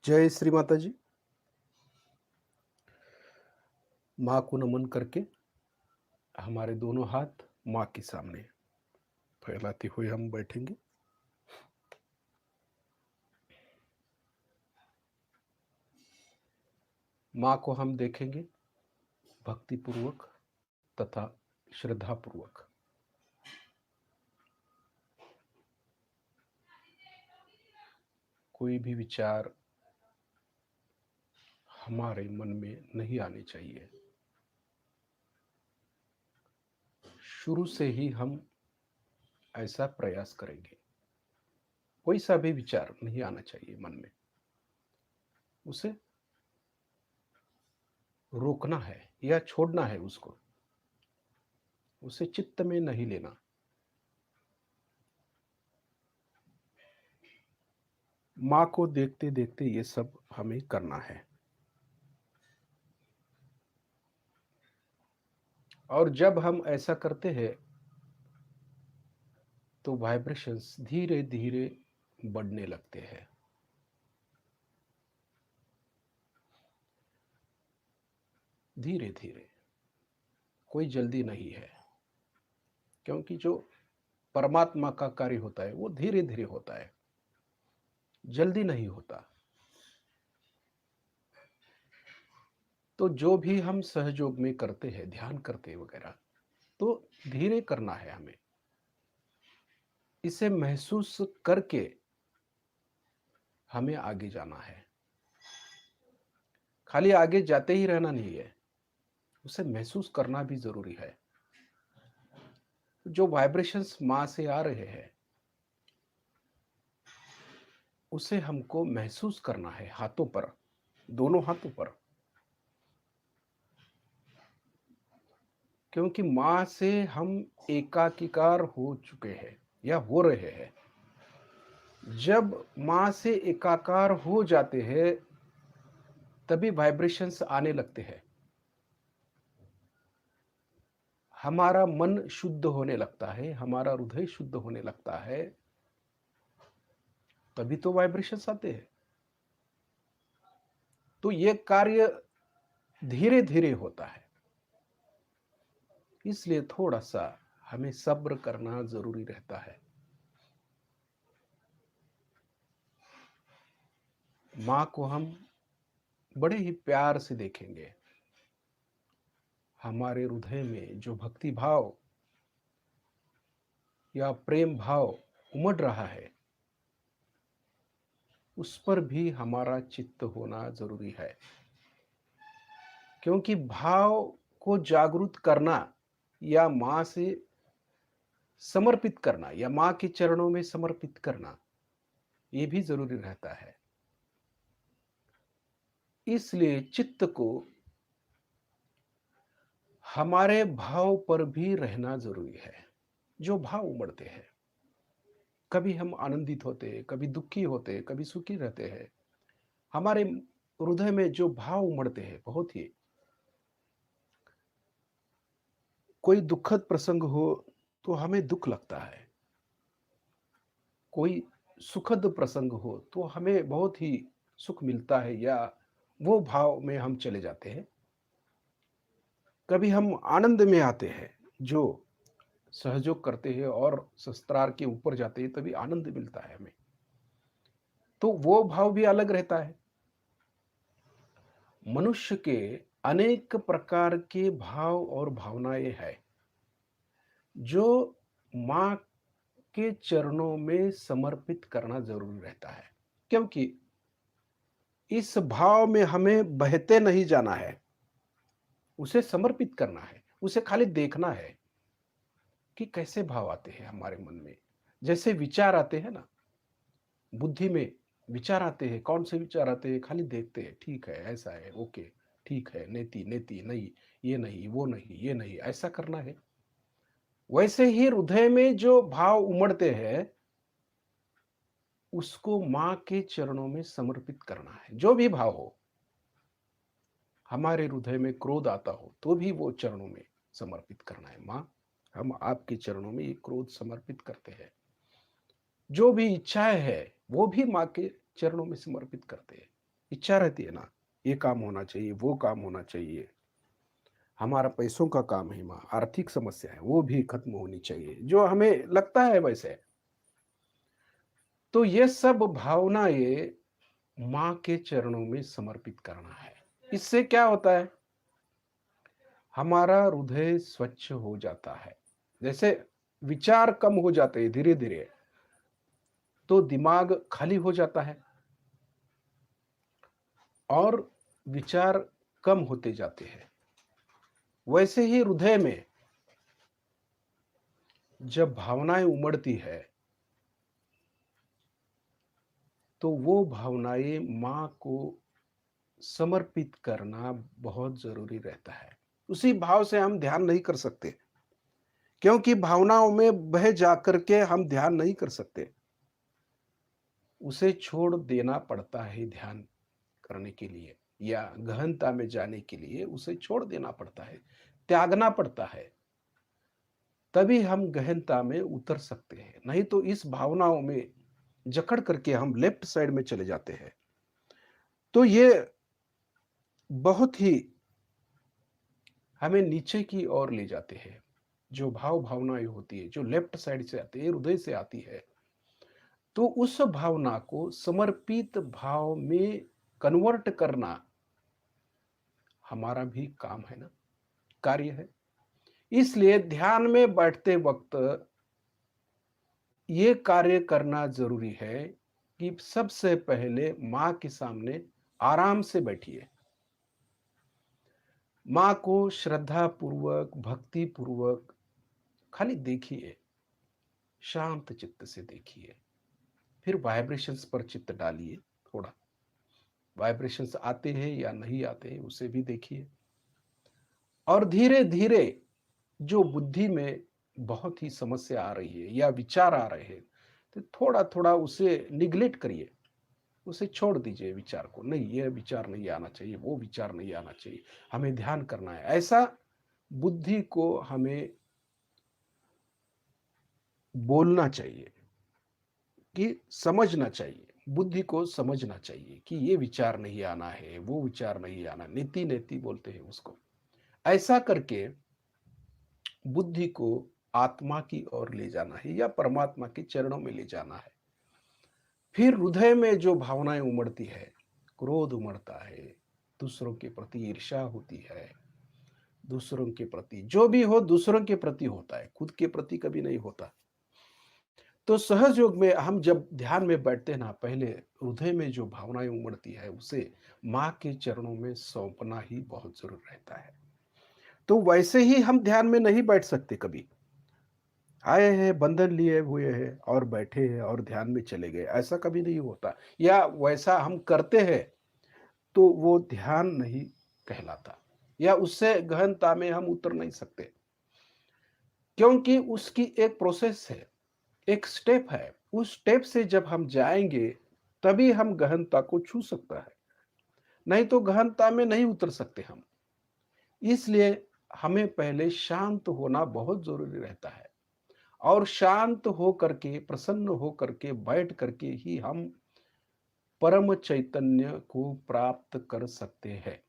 जय श्री माता जी। माँ को नमन करके हमारे दोनों हाथ माँ के सामने फैलाते हुए हम बैठेंगे। माँ को हम देखेंगे भक्तिपूर्वक तथा श्रद्धापूर्वक। कोई भी विचार हमारे मन में नहीं आने चाहिए। शुरू से ही हम ऐसा प्रयास करेंगे। कोई सा भी विचार नहीं आना चाहिए मन में। उसे रोकना है या छोड़ना है उसको। उसे चित्त में नहीं लेना। माँ को देखते देखते ये सब हमें करना है। और जब हम ऐसा करते हैं तो वाइब्रेशंस धीरे धीरे बढ़ने लगते हैं। धीरे धीरे, कोई जल्दी नहीं है, क्योंकि जो परमात्मा का कार्य होता है वो धीरे धीरे होता है, जल्दी नहीं होता। तो जो भी हम सहयोग में करते हैं, ध्यान करते हैं वगैरह, तो धीरे करना है हमें। इसे महसूस करके हमें आगे जाना है। खाली आगे जाते ही रहना नहीं है, उसे महसूस करना भी जरूरी है। जो वाइब्रेशंस माँ से आ रहे हैं उसे हमको महसूस करना है हाथों पर, दोनों हाथों पर। क्योंकि माँ से हम एकाकीकार हो चुके हैं या हो रहे हैं। जब माँ से एकाकार हो जाते हैं तभी वाइब्रेशंस आने लगते हैं। हमारा मन शुद्ध होने लगता है, हमारा हृदय शुद्ध होने लगता है, तभी तो वाइब्रेशंस आते हैं। तो ये कार्य धीरे धीरे होता है, इसलिए थोड़ा सा हमें सब्र करना जरूरी रहता है। माँ को हम बड़े ही प्यार से देखेंगे। हमारे हृदय में जो भक्ति भाव या प्रेम भाव उमड़ रहा है उस पर भी हमारा चित्त होना जरूरी है। क्योंकि भाव को जागृत करना या माँ से समर्पित करना या माँ के चरणों में समर्पित करना, ये भी जरूरी रहता है। इसलिए चित्त को हमारे भाव पर भी रहना जरूरी है। जो भाव उमड़ते हैं, कभी हम आनंदित होते हैं, कभी दुखी होते हैं, कभी सुखी रहते हैं। हमारे हृदय में जो भाव उमड़ते हैं, बहुत ही कोई दुखद प्रसंग हो तो हमें दुख लगता है, कोई सुखद प्रसंग हो तो हमें बहुत ही सुख मिलता है या वो भाव में हम चले जाते हैं। कभी हम आनंद में आते हैं, जो सहयोग करते हैं और शस्त्रार के ऊपर जाते हैं तभी आनंद मिलता है हमें। तो वो भाव भी अलग रहता है। मनुष्य के अनेक प्रकार के भाव और भावनाएं हैं जो माँ के चरणों में समर्पित करना जरूरी रहता है। क्योंकि इस भाव में हमें बहते नहीं जाना है, उसे समर्पित करना है। उसे खाली देखना है कि कैसे भाव आते हैं हमारे मन में। जैसे विचार आते हैं ना, बुद्धि में विचार आते हैं, कौन से विचार आते हैं, खाली देखते हैं, ठीक है ऐसा है, ओके ठीक है, नेति नेति नहीं, ये नहीं वो नहीं ये नहीं, ऐसा करना है। वैसे ही हृदय में जो भाव उमड़ते हैं उसको माँ के चरणों में समर्पित करना है। जो भी भाव हो, हमारे हृदय में क्रोध आता हो तो भी वो चरणों में समर्पित करना है। माँ, हम आपके चरणों में ये क्रोध समर्पित करते हैं। जो भी इच्छाएं है वो भी माँ के चरणों में समर्पित करते हैं। इच्छा रहती है ना, ये काम होना चाहिए, वो काम होना चाहिए। हमारा पैसों का काम है माँ, आर्थिक समस्या है, वो भी खत्म होनी चाहिए, जो हमें लगता है वैसे। तो ये सब भावनाएँ माँ के चरणों में समर्पित करना है। इससे क्या होता है? हमारा हृदय स्वच्छ हो जाता है। जैसे विचार कम हो जाते हैं धीरे-धीरे, तो दिमाग खाली हो जाता है और विचार कम होते जाते हैं। वैसे ही हृदय में जब भावनाएँ उमड़ती है, तो वो भावनाएँ माँ को समर्पित करना बहुत ज़रूरी रहता है। उसी भाव से हम ध्यान नहीं कर सकते, क्योंकि भावनाओं में बह जाकर के हम ध्यान नहीं कर सकते। उसे छोड़ देना पड़ता है ध्यान करने के लिए, या गहनता में जाने के लिए उसे छोड़ देना पड़ता है, त्यागना पड़ता है। तभी हम गहनता में उतर सकते हैं। नहीं तो इस भावनाओं में जकड़ करके हम लेफ्ट साइड में चले जाते हैं। तो ये बहुत ही हमें नीचे की ओर ले जाते हैं। जो भावनाएं होती है, जो लेफ्ट साइड से आती है, हृदय से आती है, तो उस भावना को समर्पित भाव में कन्वर्ट करना हमारा भी काम है ना, कार्य है। इसलिए ध्यान में बैठते वक्त ये कार्य करना जरूरी है कि सबसे पहले माँ के सामने आराम से बैठिए। माँ को श्रद्धा पूर्वक, भक्ति पूर्वक खाली देखिए, शांत चित्त से देखिए। फिर वाइब्रेशंस पर चित्त डालिए। थोड़ा वाइब्रेशंस आते हैं या नहीं आते हैं उसे भी देखिए, और धीरे धीरे जो बुद्धि में बहुत ही समस्या आ रही है या विचार आ रहे हैं, तो थोड़ा थोड़ा उसे निग्लेक्ट करिए, उसे छोड़ दीजिए। विचार को नहीं, ये विचार नहीं आना चाहिए, वो विचार नहीं आना चाहिए, हमें ध्यान करना है, ऐसा बुद्धि को हमें बोलना चाहिए, कि समझना चाहिए। बुद्धि को समझना चाहिए कि ये विचार नहीं आना है, वो विचार नहीं आना, नीति नीति बोलते हैं उसको। ऐसा करके बुद्धि को आत्मा की ओर ले जाना है या परमात्मा के चरणों में ले जाना है। फिर हृदय में जो भावनाएं उमड़ती है, क्रोध उमड़ता है, दूसरों के प्रति ईर्ष्या होती है, दूसरों के प्रति जो भी हो दूसरों के प्रति होता है, खुद के प्रति कभी नहीं होता। तो सहज योग में हम जब ध्यान में बैठते हैं ना, पहले हृदय में जो भावनाएं उमड़ती है उसे माँ के चरणों में सौंपना ही बहुत जरूर रहता है। तो वैसे ही हम ध्यान में नहीं बैठ सकते। कभी आए हैं, बंधन लिए हुए हैं और बैठे हैं और ध्यान में चले गए, ऐसा कभी नहीं होता। या वैसा हम करते हैं तो वो ध्यान नहीं कहलाता, या उससे गहनता में हम उतर नहीं सकते, क्योंकि उसकी एक प्रोसेस है, एक स्टेप है। उस स्टेप से जब हम जाएंगे तभी हम गहनता को छू सकता है, नहीं तो गहनता में नहीं उतर सकते हम। इसलिए हमें पहले शांत होना बहुत जरूरी रहता है, और शांत हो करके, प्रसन्न हो करके, बैठ करके ही हम परम चैतन्य को प्राप्त कर सकते हैं।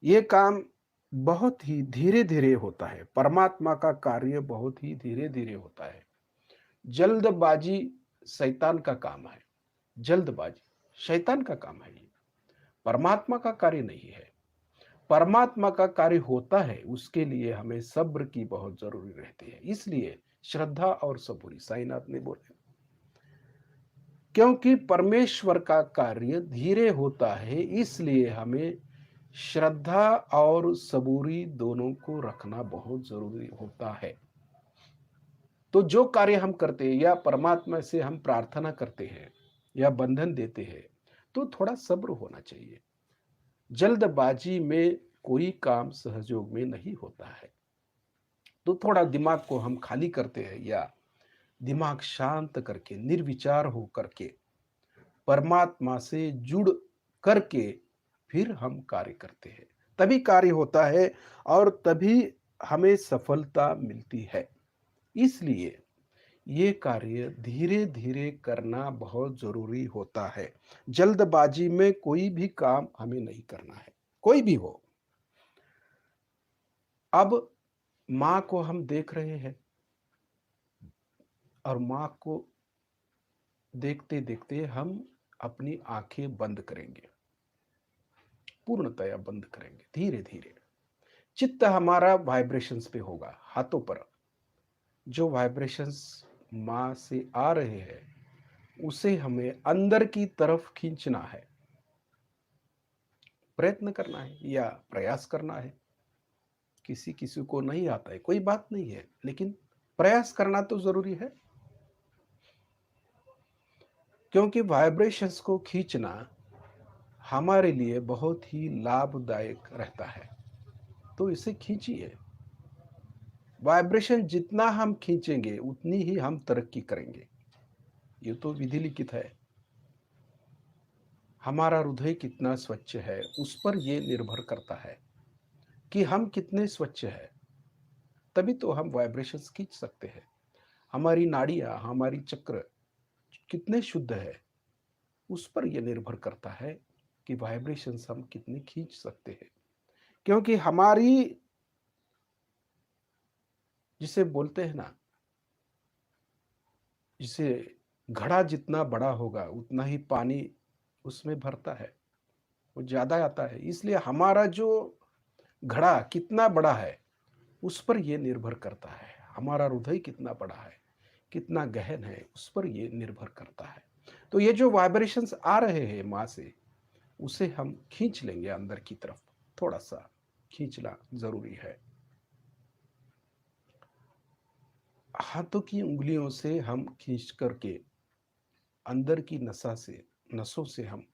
ये काम बहुत ही धीरे धीरे होता है। परमात्मा का कार्य बहुत ही धीरे धीरे होता है। जल्दबाजी शैतान का काम है। जल्दबाजी शैतान का काम है, ये परमात्मा का कार्य नहीं है। परमात्मा का कार्य होता है, उसके लिए हमें सब्र की बहुत जरूरी रहती है। इसलिए श्रद्धा और सबूरी, साईनाथ ने बोले, क्योंकि परमेश्वर का कार्य धीरे होता है, इसलिए हमें श्रद्धा और सबूरी दोनों को रखना बहुत जरूरी होता है। तो जो कार्य हम करते हैं या परमात्मा से हम प्रार्थना करते हैं या बंधन देते हैं, तो थोड़ा सब्र होना चाहिए। जल्दबाजी में कोई काम सहयोग में नहीं होता है। तो थोड़ा दिमाग को हम खाली करते हैं, या दिमाग शांत करके, निर्विचार हो करके, परमात्मा से जुड़ करके फिर हम कार्य करते हैं, तभी कार्य होता है और तभी हमें सफलता मिलती है। इसलिए ये कार्य धीरे-धीरे करना बहुत ज़रूरी होता है। जल्दबाज़ी में कोई भी काम हमें नहीं करना है, कोई भी हो। अब माँ को हम देख रहे हैं और माँ को देखते-देखते हम अपनी आँखें बंद करेंगे, पूर्णतया बंद करेंगे, धीरे-धीरे। चित्त हमारा वाइब्रेशंस पे होगा, हाथों पर। जो वाइब्रेशंस माँ से आ रहे हैं, उसे हमें अंदर की तरफ खींचना है, प्रयत्न करना है या प्रयास करना है। किसी-किसी को नहीं आता है, कोई बात नहीं है, लेकिन प्रयास करना तो ज़रूरी है, क्योंकि वाइब्रेशंस को खींचना हमारे लिए बहुत ही लाभदायक रहता है। तो इसे खींचिए। वाइब्रेशन जितना हम खींचेंगे, उतनी ही हम तरक्की करेंगे। ये तो विधि लिखित है। हमारा हृदय कितना स्वच्छ है, उस पर ये निर्भर करता है कि हम कितने स्वच्छ हैं। तभी तो हम वाइब्रेशंस खींच सकते हैं। हमारी नाड़ियाँ, हमारी चक्र कितने शुद्ध है, उस पर यह निर्भर करता है कि वाइब्रेशंस हम कितने खींच सकते हैं। क्योंकि हमारी, जिसे बोलते हैं ना, जिसे घड़ा जितना बड़ा होगा उतना ही पानी उसमें भरता है, वो ज़्यादा आता है। इसलिए हमारा जो घड़ा कितना बड़ा है, उस पर यह निर्भर करता है। हमारा हृदय कितना बड़ा है, कितना गहन है, उस पर यह निर्भर करता है। तो ये जो वाइब्रेशंस आ रहे हैं माँ से, उसे हम खींच लेंगे अंदर की तरफ। थोड़ा सा खींचना ज़रूरी है। हाथों की उँगलियों से हम खींच करके अंदर की नसों से हम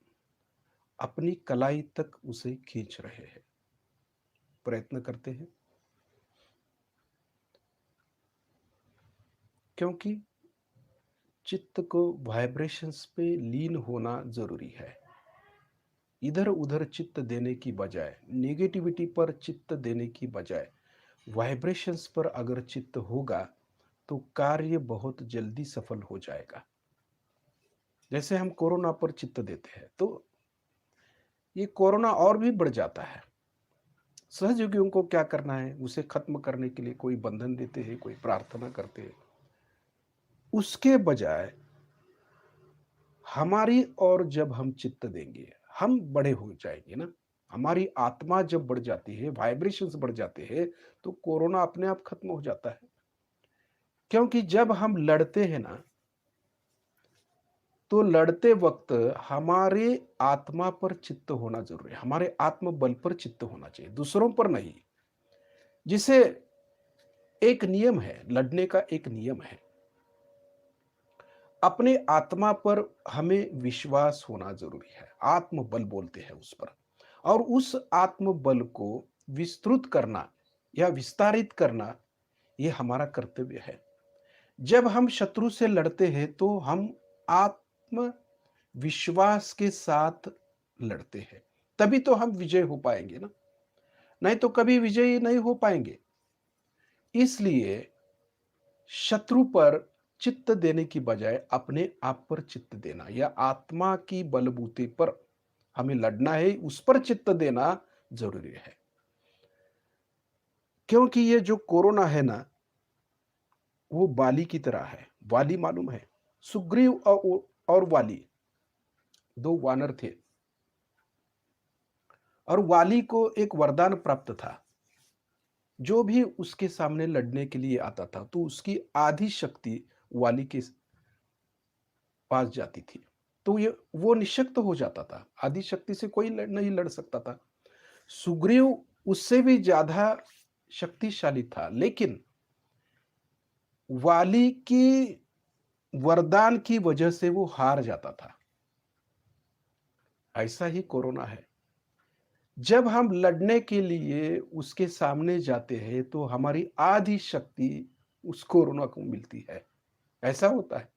अपनी कलाई तक उसे खींच रहे हैं, प्रयत्न करते हैं। क्योंकि चित्त को वाइब्रेशंस पे लीन होना ज़रूरी है। इधर-उधर चित्त देने की बजाय, नेगेटिविटी पर चित्त देने की बजाय, वाइब्रेशंस पर अगर चित्त होगा, तो कार्य बहुत जल्दी सफल हो जाएगा। जैसे हम कोरोना पर चित्त देते हैं, तो ये कोरोना और भी बढ़ जाता है। सहयोगियों को क्या करना है, उसे खत्म करने के लिए कोई बंधन देते हैं, कोई प्रार्थना करते हैं। उसके बजाय हमारी ओर जब हम चित्त देंगे, हम बड़े हो जाएँगे ना। हमारी आत्मा जब बढ़ जाती है, वाइब्रेशंस बढ़ जाते हैं, तो कोरोना अपने आप खत्म हो जाता है। क्योंकि जब हम लड़ते हैं ना, तो लड़ते वक़्त हमारे आत्मा पर चित्त होना ज़रूरी है। हमारे आत्मबल पर चित्त होना चाहिए, दूसरों पर नहीं। जिसे एक नियम है, लड़ने का एक नियम है। अपने आत्मा पर हमें विश्वास होना ज़रूरी है। आत्मबल बोलते हैं उस पर। और उस आत्मबल को विस्तृत करना या विस्तारित करना, ये हमारा कर्तव्य है। जब हम शत्रु से लड़ते हैं, तो हम आत्मविश्वास के साथ लड़ते हैं। तभी तो हम विजय हो पाएँगे ना, नहीं तो कभी विजयी नहीं हो पाएँगे। इसलिए शत्रु पर चित्त देने की बजाय अपने आप पर चित्त देना या आत्मा की बलबूते पर हमें लड़ना है, उस पर चित्त देना ज़रूरी है। क्योंकि ये जो कोरोना है ना, वो बाली की तरह है। वाली मालूम है? सुग्रीव और वाली 2 वानर थे और वाली को एक वरदान प्राप्त था। जो भी उसके सामने लड़ने के लिए आता था, तो उसकी आधी शक्ति वाली के पास जाती थी। तो ये वो निःशक्त हो जाता था। आधी शक्ति से कोई नहीं लड़ सकता था। सुग्रीव उससे भी ज़्यादा शक्तिशाली था, लेकिन वाली की वरदान की वजह से वो हार जाता था। ऐसा ही कोरोना है। जब हम लड़ने के लिए उसके सामने जाते हैं, तो हमारी आधी शक्ति उस कोरोना को मिलती है। ऐसा होता है।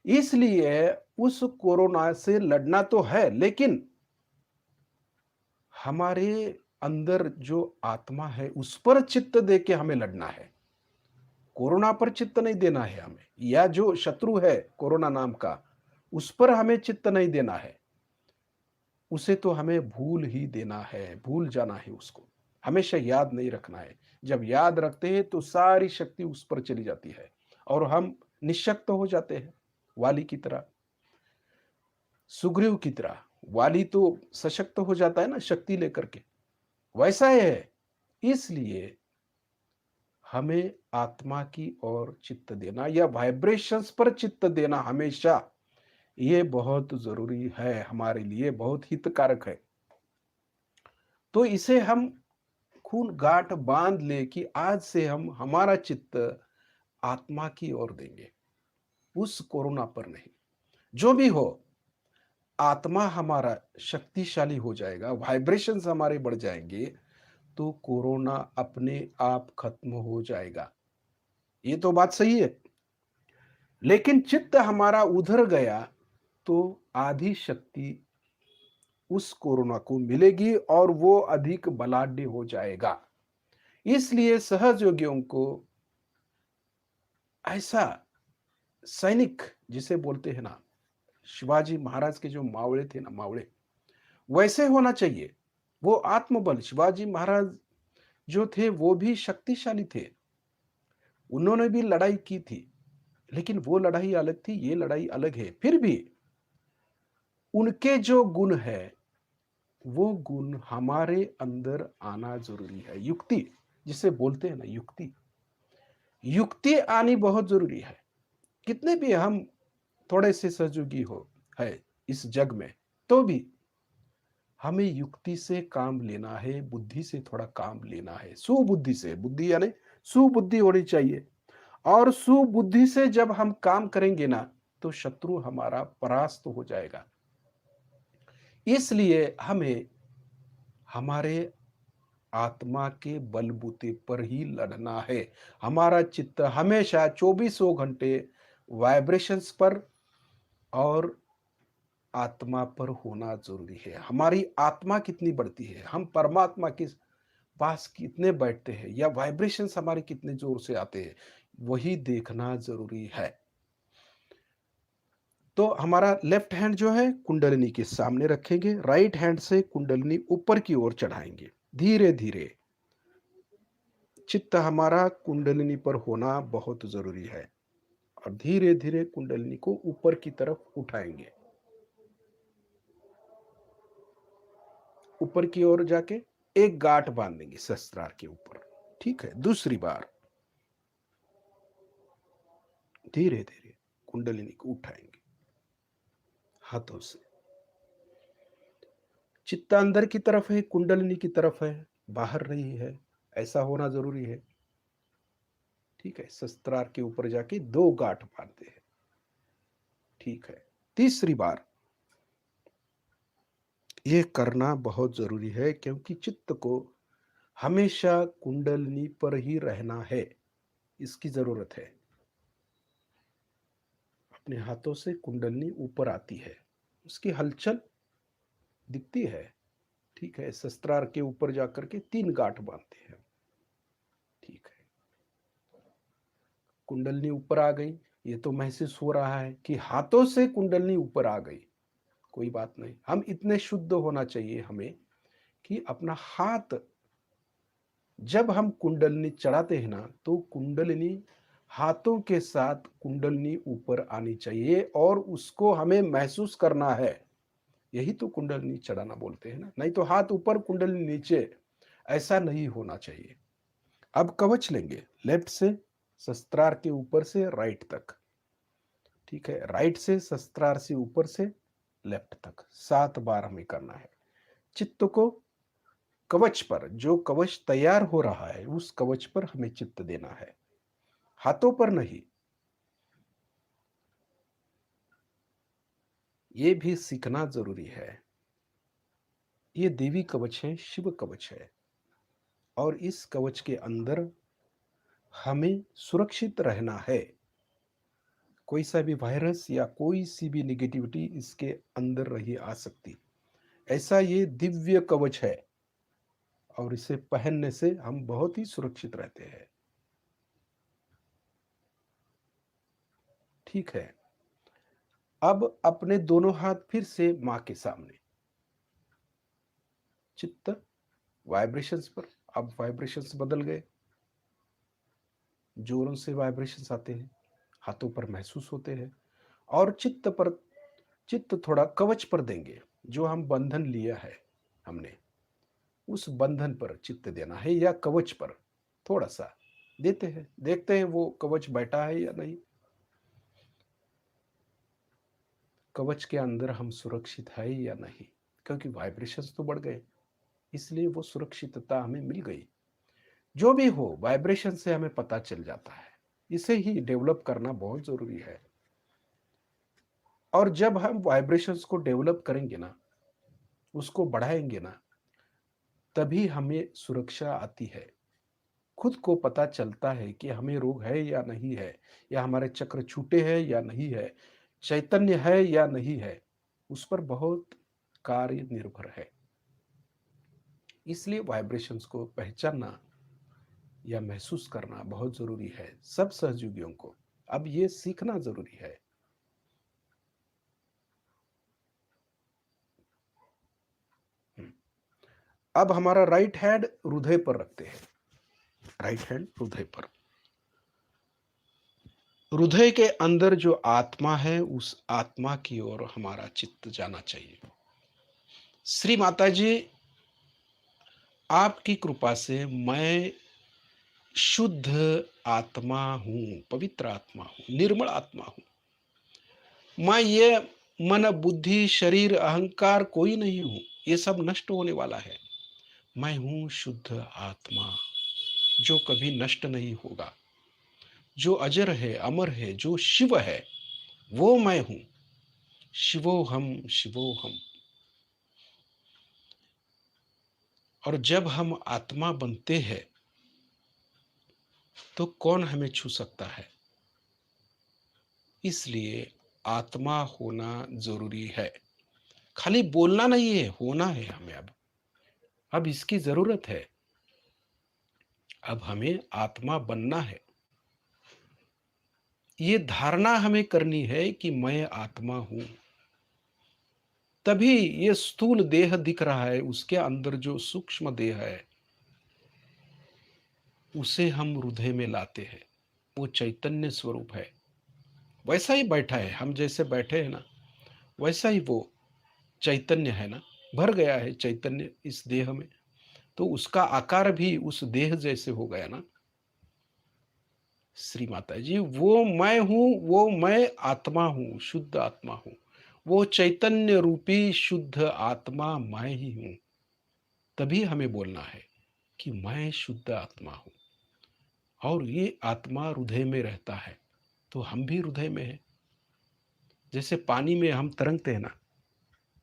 इसलिए उस कोरोना से लड़ना तो है, लेकिन हमारे अंदर जो आत्मा है, उस पर चित्त दे के हमें लड़ना है। कोरोना पर चित्त नहीं देना है हमें, या जो शत्रु है कोरोना नाम का, उस पर हमें चित्त नहीं देना है। उसे तो हमें भूल ही देना है, भूल जाना है उसको। हमेशा याद नहीं रखना है। जब याद रखते हैं तो सारी शक्ति उस पर चली जाती है और हम निःशक्त हो जाते हैं, वाली की तरह, सुग्रीव की तरह। वाली तो सशक्त हो जाता है ना शक्ति लेकर के, वैसा ही है। इसलिए हमें आत्मा की ओर चित्त देना या वाइब्रेशंस पर चित्त देना हमेशा, ये बहुत ज़रूरी है, हमारे लिए बहुत हितकारक है। तो इसे हम खून गांठ बांध ले कि आज से हम हमारा चित्त आत्मा की ओर देंगे, उस कोरोना पर नहीं। जो भी हो, आत्मा हमारा शक्तिशाली हो जाएगा, वाइब्रेशंस हमारे बढ़ जाएंगे, तो कोरोना अपने आप खत्म हो जाएगा। ये तो बात सही है। लेकिन चित्त हमारा उधर गया तो आधी शक्ति उस कोरोना को मिलेगी और वो अधिक बलाढ्य हो जाएगा। इसलिए सहयोगियों को ऐसा सैनिक जिसे बोलते हैं ना, शिवाजी महाराज के जो मावड़े थे ना, मावड़े वैसे होना चाहिए। वो आत्मबल, शिवाजी महाराज जो थे वो भी शक्तिशाली थे, उन्होंने भी लड़ाई की थी, लेकिन वो लड़ाई अलग थी, ये लड़ाई अलग है। फिर भी उनके जो गुण है, वो गुण हमारे अंदर आना जरूरी है। युक्ति जिसे बोलते हैं ना, युक्ति, युक्ति आनी बहुत जरूरी है। कितने भी हम थोड़े से सहयोगी हो है इस जग में, तो भी हमें युक्ति से काम लेना है, बुद्धि से थोड़ा काम लेना है, सुबुद्धि से। बुद्धि यानी सुबुद्धि होनी चाहिए, और सुबुद्धि से जब हम काम करेंगे ना, तो शत्रु हमारा परास्त हो जाएगा। इसलिए हमें हमारे आत्मा के बलबूते पर ही लड़ना है। हमारा चित्त हमेशा चौबीसों घंटे वाइब्रेशंस पर और आत्मा पर होना जरूरी है। हमारी आत्मा कितनी बढ़ती है, हम परमात्मा के पास कितने बैठते हैं, या वाइब्रेशंस हमारे कितने जोर से आते हैं, वही देखना जरूरी है। तो हमारा लेफ्ट हैंड जो है कुंडलिनी के सामने रखेंगे, राइट हैंड से कुंडलिनी ऊपर की ओर चढ़ाएंगे। धीरे धीरे चित्त हमारा कुंडलिनी पर होना बहुत जरूरी है, और धीरे धीरे कुंडलिनी को ऊपर की तरफ उठाएंगे, ऊपर की ओर जाके एक गांठ बांधेंगे सहस्त्रार के ऊपर। ठीक है, दूसरी बार धीरे धीरे कुंडलिनी को उठाएंगे हाथों से। चित्त अंदर की तरफ है, कुंडलिनी की तरफ है, बाहर नहीं है, ऐसा होना जरूरी है। ठीक है, सहस्त्रार के ऊपर जाके दो गांठ बांधते हैं। ठीक है, तीसरी बार ये करना बहुत जरूरी है, क्योंकि चित्त को हमेशा कुंडलिनी पर ही रहना है, इसकी जरूरत है। अपने हाथों से कुंडलिनी ऊपर आती है, उसकी हलचल दिखती है। ठीक है, शस्त्रार के ऊपर जाकर के तीन गांठ बांधते हैं। ठीक है, कुंडलिनी ऊपर आ गई। ये तो महसूस हो रहा है कि हाथों से कुंडलिनी ऊपर आ गई, कोई बात नहीं। हम इतने शुद्ध होना चाहिए हमें कि अपना हाथ जब हम कुंडलिनी चढ़ाते हैं ना, तो कुंडलिनी हाथों के साथ कुंडलिनी ऊपर आनी चाहिए और उसको हमें महसूस करना है। यही तो कुंडलिनी चढ़ाना बोलते हैं ना, नहीं तो हाथ ऊपर कुंडलिनी नीचे, ऐसा नहीं होना चाहिए। अब कवच लेंगे, लेफ्ट से शस्त्रार के ऊपर से राइट तक। ठीक है, राइट से शस्त्रार से ऊपर से लेफ्ट तक 7 बार हमें करना है। चित्त को कवच पर, जो कवच तैयार हो रहा है उस कवच पर हमें चित्त देना है, हाथों पर नहीं। ये भी सीखना जरूरी है। ये देवी कवच है, शिव कवच है, और इस कवच के अंदर हमें सुरक्षित रहना है। कोई सा भी वायरस या कोई सी भी निगेटिविटी इसके अंदर नहीं आ सकती। ऐसा ये दिव्य कवच है, और इसे पहनने से हम बहुत ही सुरक्षित रहते हैं। ठीक है। अब अपने दोनों हाथ फिर से माँ के सामने, चित्त वाइब्रेशंस पर, अब वाइब्रेशंस बदल गए, जोरों से वाइब्रेशंस आते हैं, हाथों पर महसूस होते हैं, और चित्त थोड़ा कवच पर देंगे, जो हम बंधन लिया है हमने, उस बंधन पर चित्त देना है, या कवच पर थोड़ा सा देते हैं, देखते हैं वो कवच बैठा है या नहीं। कवच के अंदर हम सुरक्षित है या नहीं, क्योंकि वाइब्रेशंस तो बढ़ गए, इसलिए वो सुरक्षितता हमें मिल गई। जो भी हो, वाइब्रेशन से हमें पता चल जाता है। इसे ही डेवलप करना बहुत जरूरी है। और जब हम वाइब्रेशंस को डेवलप करेंगे ना, उसको बढ़ाएंगे ना, तभी हमें सुरक्षा आती है। खुद को पता चलता है कि हमें रोग है या नहीं है, या हमारे चक्र छूटे हैं या नहीं है, चैतन्य है या नहीं है, उस पर बहुत कार्य निर्भर है। इसलिए वाइब्रेशंस को पहचानना या महसूस करना बहुत जरूरी है सब सहयोगियों को। अब ये सीखना जरूरी है। अब हमारा राइट हैंड हृदय पर रखते हैं, राइट हैंड हृदय पर। हृदय के अंदर जो आत्मा है, उस आत्मा की ओर हमारा चित्त जाना चाहिए। श्री माता जी, आपकी कृपा से मैं शुद्ध आत्मा हूं, पवित्र आत्मा हूं, निर्मल आत्मा हूं। मैं ये मन बुद्धि शरीर अहंकार कोई नहीं हूं, ये सब नष्ट होने वाला है। मैं हूं शुद्ध आत्मा, जो कभी नष्ट नहीं होगा, जो अजर है, अमर है, जो शिव है, वो मैं हूं। शिवोहम शिवोहम। और जब हम आत्मा बनते हैं तो कौन हमें छू सकता है? इसलिए आत्मा होना जरूरी है। खाली बोलना नहीं है, होना है हमें। अब इसकी जरूरत है। अब हमें आत्मा बनना है। ये धारणा हमें करनी है कि मैं आत्मा हूं। तभी ये स्थूल देह दिख रहा है, उसके अंदर जो सूक्ष्म देह है, उसे हम हृदय में लाते हैं। वो चैतन्य स्वरूप है, वैसा ही बैठा है। हम जैसे बैठे हैं ना, वैसा ही वो चैतन्य है ना, भर गया है चैतन्य इस देह में, तो उसका आकार भी उस देह जैसे हो गया ना। श्री माता जी, वो मैं हूं, वो मैं आत्मा हूं, शुद्ध आत्मा हूं। वो चैतन्य रूपी शुद्ध आत्मा मैं ही हूं। तभी हमें बोलना है कि मैं शुद्ध आत्मा हूं। और ये आत्मा हृदय में रहता है, तो हम भी हृदय में है। जैसे पानी में हम तरंगते हैं ना,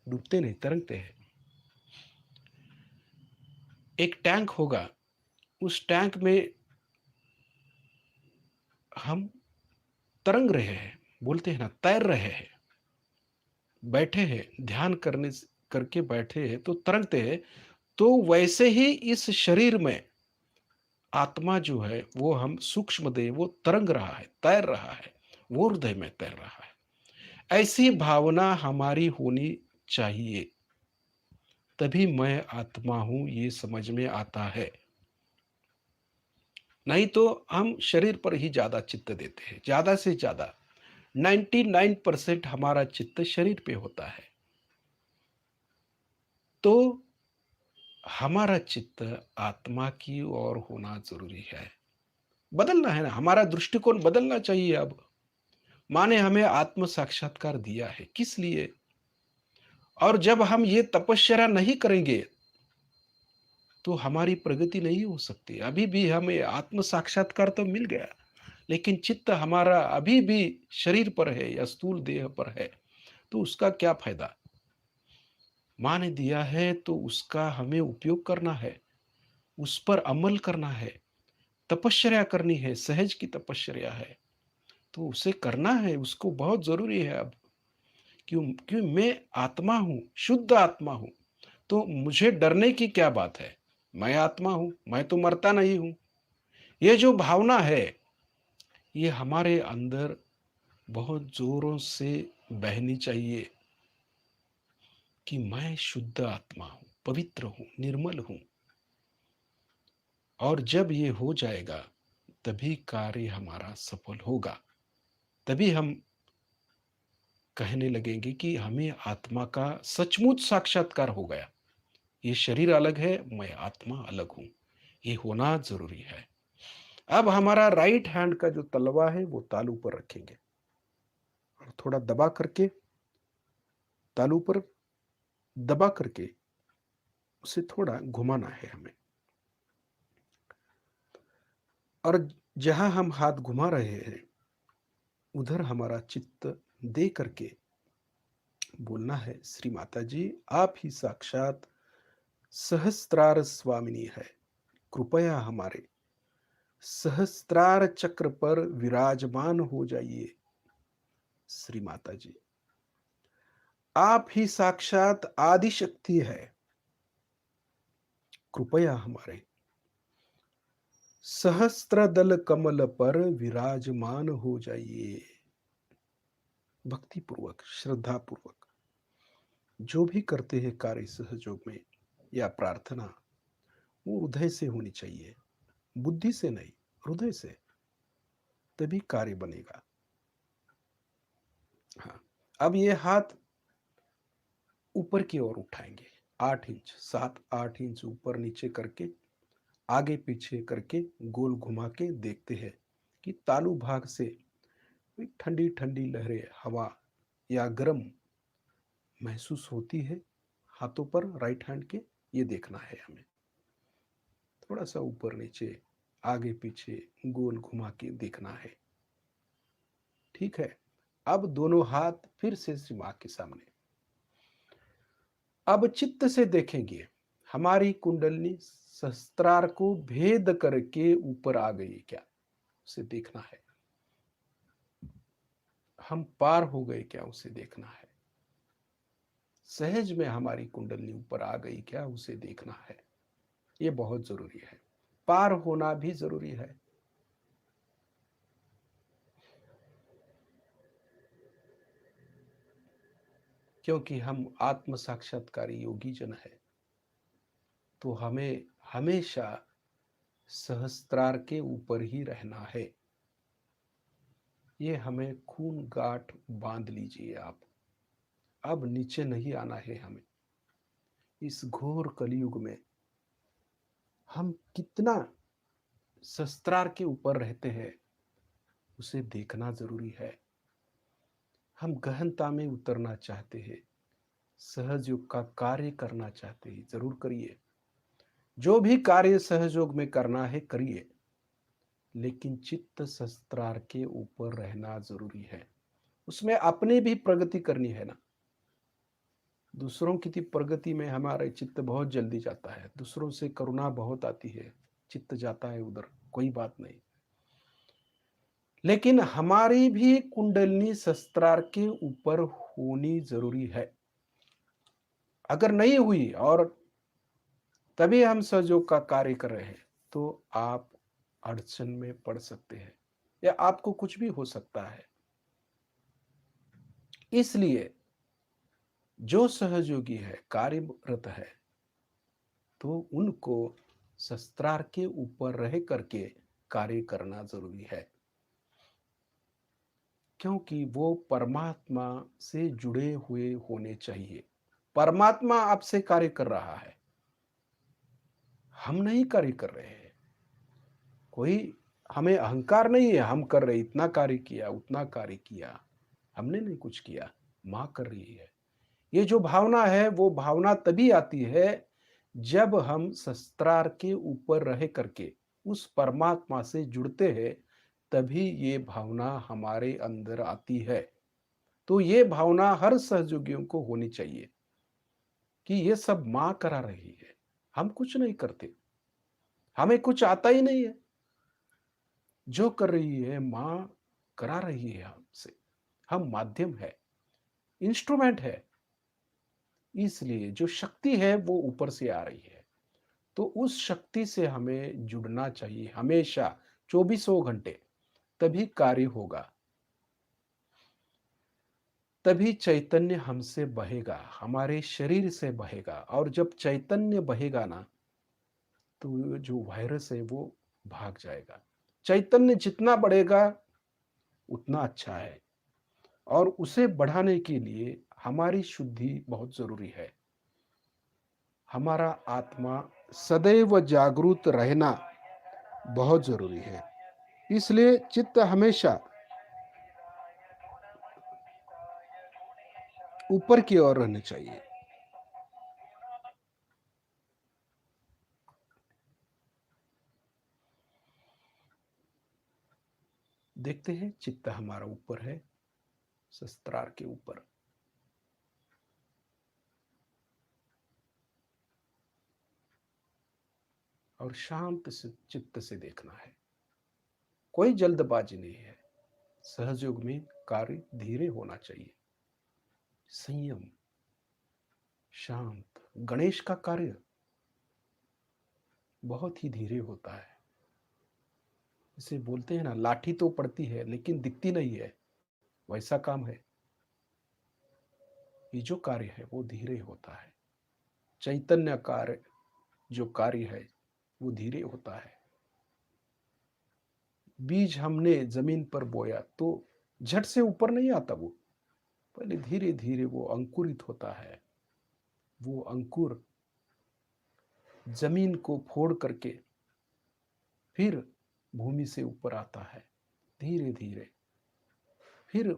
डूबते नहीं, तरंगते हैं। एक टैंक होगा, उस टैंक में हम तरंग रहे हैं, बोलते हैं ना, तैर रहे हैं। बैठे हैं, ध्यान करके बैठे हैं तो तरंगते हैं। तो वैसे ही इस शरीर में आत्मा जो है, वो हम सूक्ष्म देह, वो तरंग रहा है, तैर रहा है, वो हृदय में तैर रहा है। ऐसी भावना हमारी होनी चाहिए, तभी मैं आत्मा हूं ये समझ में आता है। नहीं तो हम शरीर पर ही ज्यादा चित्त देते हैं, ज्यादा से ज्यादा 99% हमारा चित्त शरीर पे होता है। तो हमारा चित्त आत्मा की ओर होना जरूरी है। बदलना है ना, हमारा दृष्टिकोण बदलना चाहिए। अब माने हमें आत्म साक्षात्कार दिया है, किस लिए? और जब हम ये तपस्या नहीं करेंगे तो हमारी प्रगति नहीं हो सकती। अभी भी हमें आत्म साक्षात्कार तो मिल गया, लेकिन चित्त हमारा अभी भी शरीर पर है या स्थूल देह पर है, तो उसका क्या फायदा? माँ ने दिया है तो उसका हमें उपयोग करना है, उस पर अमल करना है, तपस्या करनी है, सहज की तपस्या है, तो उसे करना है, उसको बहुत जरूरी है। अब क्यों? क्यों? मैं आत्मा हूं, शुद्ध आत्मा हूं, तो मुझे डरने की क्या बात है? मैं आत्मा हूं, मैं तो मरता नहीं हूं। ये जो भावना है, ये हमारे अंदर बहुत जोरों से बहनी चाहिए कि मैं शुद्ध आत्मा हूँ, पवित्र हूँ, निर्मल हूँ। और जब ये हो जाएगा, तभी कार्य हमारा सफल होगा। तभी हम कहने लगेंगे कि हमें आत्मा का सचमुच साक्षात्कार हो गया। ये शरीर अलग है, मैं आत्मा अलग हूँ। ये होना ज़रूरी है। अब हमारा राइट हैंड का जो तलवा है, वो तालू पर रखेंगे और थोड़ा दबा करके, तालू पर दबा करके उसे थोड़ा घुमाना है हमें। और जहाँ हम हाथ घुमा रहे हैं, उधर हमारा चित्त दे करके बोलना है, श्री माता जी, आप ही साक्षात सहस्त्रार स्वामिनी है। कृपया हमारे सहस्त्रार चक्र पर विराजमान हो जाइए। श्री माता जी, आप ही साक्षात आदि शक्ति है। कृपया हमारे सहस्त्र दल कमल पर विराजमान हो जाइए। भक्ति पूर्वक, श्रद्धा पूर्वक जो भी करते हैं कार्य सहयोग में या प्रार्थना, वो हृदय से होनी चाहिए, बुद्धि से नहीं, हृदय से, तभी कार्य बनेगा। हाँ, अब ये हाथ ऊपर की ओर उठाएंगे, 8 इंच, 7-8 इंच ऊपर नीचे करके, आगे पीछे करके गोल घुमा के देखते हैं कि तालू भाग से ठंडी ठंडी लहरें, हवा या गर्म महसूस होती है हाथों पर, राइट हैंड के। ये देखना है हमें, थोड़ा सा ऊपर नीचे, आगे पीछे गोल घुमा के देखना है। ठीक है। अब दोनों हाथ फिर से श्री मां के सामने। अब चित्त से देखेंगे हमारी कुंडलनी सहस्त्रार को भेद करके ऊपर आ गई क्या, उसे देखना है। हम पार हो गए क्या, उसे देखना है। सहज में हमारी कुंडलनी ऊपर आ गई क्या, उसे देखना है। ये बहुत जरूरी है, पार होना भी जरूरी है। क्योंकि हम आत्म साक्षात्कारी योगी जन है, तो हमें हमेशा सहस्त्रार के ऊपर ही रहना है। ये हमें खून गांठ बांध लीजिए आप। अब नीचे नहीं आना है हमें। इस घोर कलयुग में हम कितना सहस्त्रार के ऊपर रहते हैं, उसे देखना जरूरी है। हम गहनता में उतरना चाहते हैं, सहयोग का कार्य करना चाहते हैं, जरूर करिए। जो भी कार्य सहयोग में करना है करिए, लेकिन चित्त सहस्त्रार के ऊपर रहना जरूरी है। उसमें अपने भी प्रगति करनी है ना। दूसरों की प्रगति में हमारा चित्त बहुत जल्दी जाता है, दूसरों से करुणा बहुत आती है, चित्त जाता है उधर, कोई बात नहीं। लेकिन हमारी भी कुंडलनी सहस्त्रार के ऊपर होनी जरूरी है। अगर नहीं हुई और तभी हम सहयोग का कार्य कर रहे हैं, तो आप अड़चन में पड़ सकते हैं या आपको कुछ भी हो सकता है। इसलिए जो सहयोगी है, कार्यरत है, तो उनको शस्त्रार के ऊपर रह करके कार्य करना जरूरी है। क्योंकि वो परमात्मा से जुड़े हुए होने चाहिए। परमात्मा आपसे कार्य कर रहा है, हम नहीं कार्य कर रहे हैं। कोई हमें अहंकार नहीं है, हम कर रहे, इतना कार्य किया, उतना कार्य किया, हमने नहीं कुछ किया, मां कर रही है। ये जो भावना है, वो भावना तभी आती है जब हम शस्त्रार के ऊपर रह करके उस परमात्मा से जुड़ते हैं, तभी ये भावना हमारे अंदर आती है। तो ये भावना हर सहयोगियों को होनी चाहिए कि ये सब मां करा रही है, हम कुछ नहीं करते, हमें कुछ आता ही नहीं है। जो कर रही है मां करा रही है हमसे, हम माध्यम है, इंस्ट्रूमेंट है। इसलिए जो शक्ति है वो ऊपर से आ रही है, तो उस शक्ति से हमें जुड़ना चाहिए हमेशा, चौबीसों घंटे, तभी कार्य होगा। तभी चैतन्य हमसे बहेगा, हमारे शरीर से बहेगा, और जब चैतन्य बहेगा ना, तो जो वायरस है वो भाग जाएगा। चैतन्य जितना बढ़ेगा उतना अच्छा है, और उसे बढ़ाने के लिए हमारी शुद्धि बहुत ज़रूरी है। हमारा आत्मा सदैव जागरूक रहना बहुत ज़रूरी है। इसलिए चित्त हमेशा ऊपर की ओर रहना चाहिए। देखते हैं, चित्त हमारा ऊपर है, शस्त्रार के ऊपर। और शांत से चित्त से देखना है, कोई जल्दबाजी नहीं है। सहयोग में कार्य धीरे होना चाहिए, संयम, शांत। गणेश का कार्य बहुत ही धीरे होता है। इसे बोलते हैं ना, लाठी तो पड़ती है लेकिन दिखती नहीं है, वैसा काम है। ये जो कार्य है वो धीरे होता है। चैतन्य कार्य जो कार्य है वो धीरे होता है। बीज हमने जमीन पर बोया तो झट से ऊपर नहीं आता, वो पहले धीरे धीरे वो अंकुरित होता है। वो अंकुर जमीन को फोड़ करके फिर भूमि से ऊपर आता है, धीरे धीरे। फिर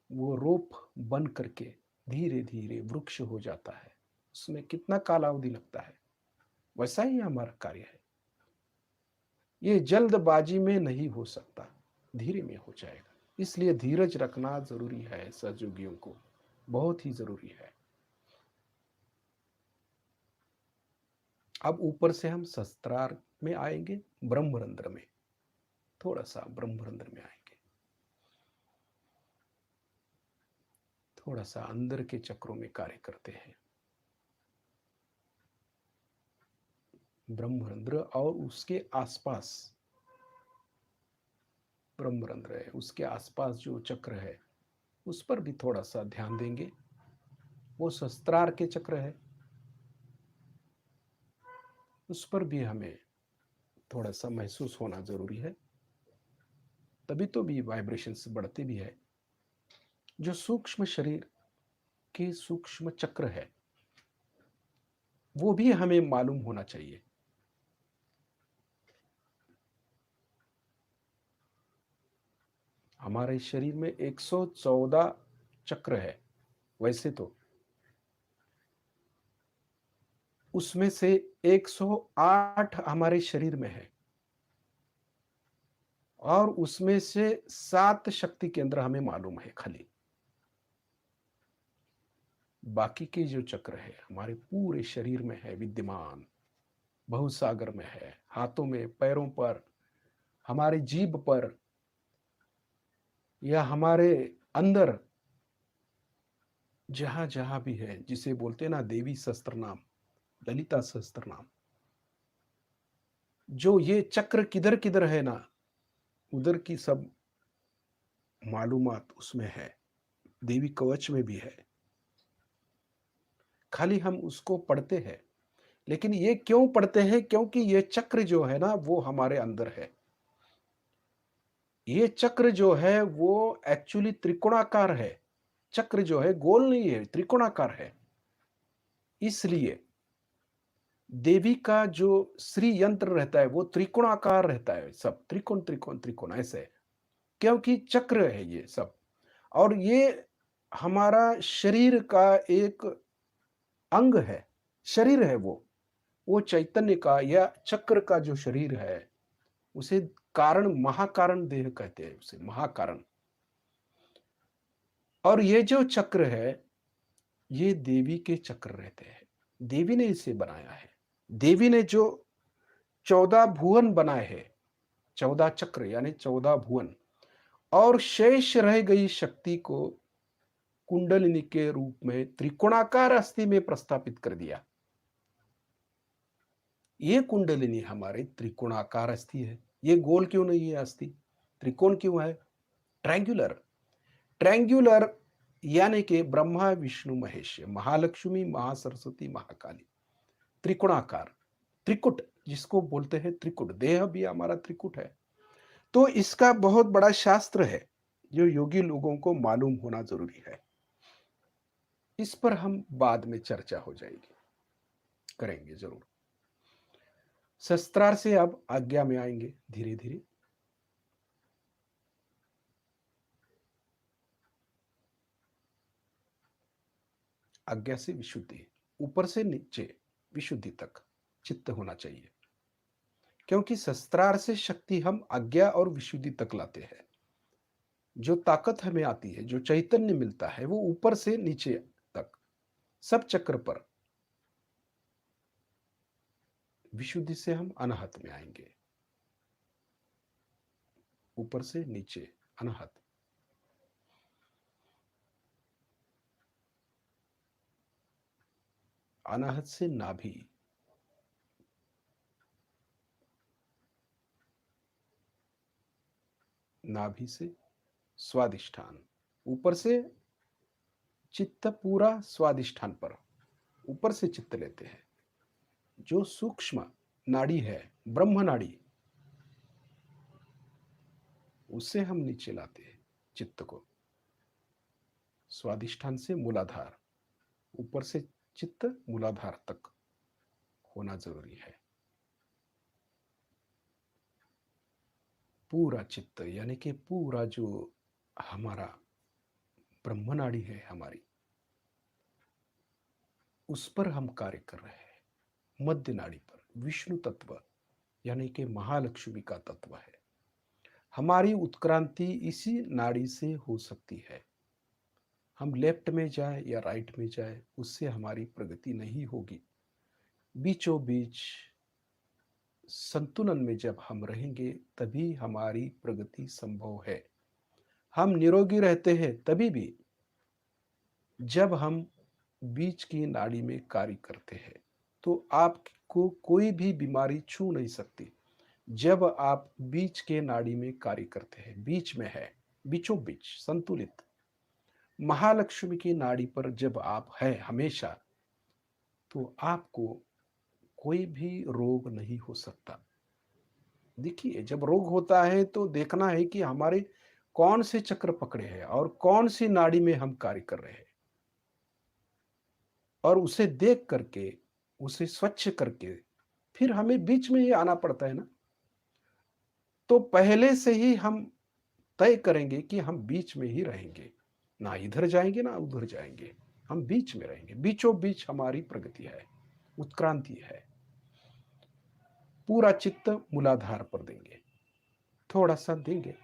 वो रोप बन करके धीरे धीरे वृक्ष हो जाता है। उसमें कितना कालावधि लगता है, वैसा ही हमारा कार्य है। ये जल्दबाजी में नहीं हो सकता, धीरे में हो जाएगा। इसलिए धीरज रखना जरूरी है, सहयोगियों को बहुत ही जरूरी है। अब ऊपर से हम शस्त्रार में आएंगे, ब्रह्मरंध्र में। थोड़ा सा ब्रह्मरंध्र में आएंगे, थोड़ा सा अंदर के चक्रों में कार्य करते हैं। ब्रह्मरंध्र और उसके आसपास, ब्रह्मरंध्र है उसके आसपास जो चक्र है उस पर भी थोड़ा सा ध्यान देंगे। वो शस्त्रार के चक्र है, उस पर भी हमें थोड़ा सा महसूस होना जरूरी है, तभी तो भी वाइब्रेशंस बढ़ते भी है। जो सूक्ष्म शरीर के सूक्ष्म चक्र है वो भी हमें मालूम होना चाहिए। हमारे शरीर में 114 चक्र है वैसे तो, उसमें से 108 हमारे शरीर में है, और उसमें से 7 शक्ति केंद्र हमें मालूम है खाली। बाकी के जो चक्र है हमारे पूरे शरीर में है विद्यमान, बहुसागर में है, हाथों में, पैरों पर, हमारे जीभ पर, या हमारे अंदर, जहां जहां भी है, जिसे बोलते हैं ना देवी शस्त्र नाम, ललिता शस्त्र नाम। जो ये चक्र किधर किधर है ना, उधर की सब मालूमात उसमें है, देवी कवच में भी है। खाली हम उसको पढ़ते हैं। लेकिन ये क्यों पढ़ते हैं? क्योंकि ये चक्र जो है ना वो हमारे अंदर है। ये चक्र जो है वो एक्चुअली त्रिकोणाकार है। चक्र जो है गोल नहीं है, त्रिकोणाकार है। इसलिए देवी का जो श्री यंत्र रहता है वो त्रिकोणाकार रहता है, सब त्रिकोण त्रिकोण त्रिकोण ऐसे, क्योंकि चक्र है ये सब। और ये हमारा शरीर का एक अंग है, शरीर है वो चैतन्य का या चक्र का जो शरीर है उसे कारण, महाकारण देह कहते हैं, उसे महाकारण। और ये जो चक्र है ये देवी के चक्र रहते हैं, देवी ने इसे बनाया है। देवी ने जो 14 भुवन बनाए हैं, 14 चक्र यानी 14 भुवन, और शेष रह गई शक्ति को कुंडलिनी के रूप में त्रिकोणाकार अस्थि में प्रस्थापित कर दिया। ये कुंडलिनी हमारे त्रिकोणाकार अस्थि है। ये गोल क्यों नहीं है अस्थि, त्रिकोण क्यों है, ट्रायंगुलर। ट्रायंगुलर यानी कि ब्रह्मा विष्णु महेश, महालक्ष्मी महासरस्वती महाकाली, त्रिकोणाकार, त्रिकुट जिसको बोलते हैं, त्रिकुट देह भी हमारा त्रिकुट है। तो इसका बहुत बड़ा शास्त्र है जो योगी लोगों को मालूम होना जरूरी है। इस पर हम बाद में चर्चा हो जाएगी, करेंगे जरूर। शस्त्रार से अब आज्ञा में आएंगे धीरे धीरे। आज्ञा से विशुद्धि, ऊपर से नीचे विशुद्धि तक चित्त होना चाहिए, क्योंकि शस्त्रार से शक्ति हम आज्ञा और विशुद्धि तक लाते हैं। जो ताकत हमें आती है, जो चैतन्य मिलता है, वो ऊपर से नीचे तक सब चक्र पर। विशुद्धि से हम अनाहत में आएंगे, ऊपर से नीचे अनाहत। अनाहत से नाभि, नाभि से स्वादिष्ठान, ऊपर से चित्त पूरा स्वादिष्ठान पर, ऊपर से चित्त लेते हैं। जो सूक्ष्म नाड़ी है, ब्रह्म नाड़ी, उससे हम नीचे लाते हैं चित्त को। स्वादिष्ठान से मूलाधार, ऊपर से चित्त मूलाधार तक होना जरूरी है। पूरा चित्त यानी कि पूरा जो हमारा ब्रह्म नाड़ी है हमारी, उस पर हम कार्य कर रहे हैं। मध्य नाड़ी पर विष्णु तत्व यानी कि महालक्ष्मी का तत्व है। हमारी उत्क्रांति इसी नाड़ी से हो सकती है। हम लेफ्ट में जाए या राइट में जाए, उससे हमारी प्रगति नहीं होगी। बीचों बीच संतुलन में जब हम रहेंगे तभी हमारी प्रगति संभव है। हम निरोगी रहते हैं तभी भी जब हम बीच की नाड़ी में कार्य करते हैं, तो आपको कोई भी बीमारी छू नहीं सकती। जब आप बीच के नाड़ी में कार्य करते हैं, बीच में है, बीचों बीच संतुलित महालक्ष्मी की नाड़ी पर जब आप है हमेशा, तो आपको कोई भी रोग नहीं हो सकता। देखिए, जब रोग होता है तो देखना है कि हमारे कौन से चक्र पकड़े हैं और कौन सी नाड़ी में हम कार्य कर रहे हैं, और उसे देख करके, उसे स्वच्छ करके फिर हमें बीच में ही आना पड़ता है ना। तो पहले से ही हम तय करेंगे कि हम बीच में ही रहेंगे, ना इधर जाएंगे ना उधर जाएंगे, हम बीच में रहेंगे। बीचों बीच हमारी प्रगति है, उत्क्रांति है। पूरा चित्त मूलाधार पर देंगे, थोड़ा सा देंगे।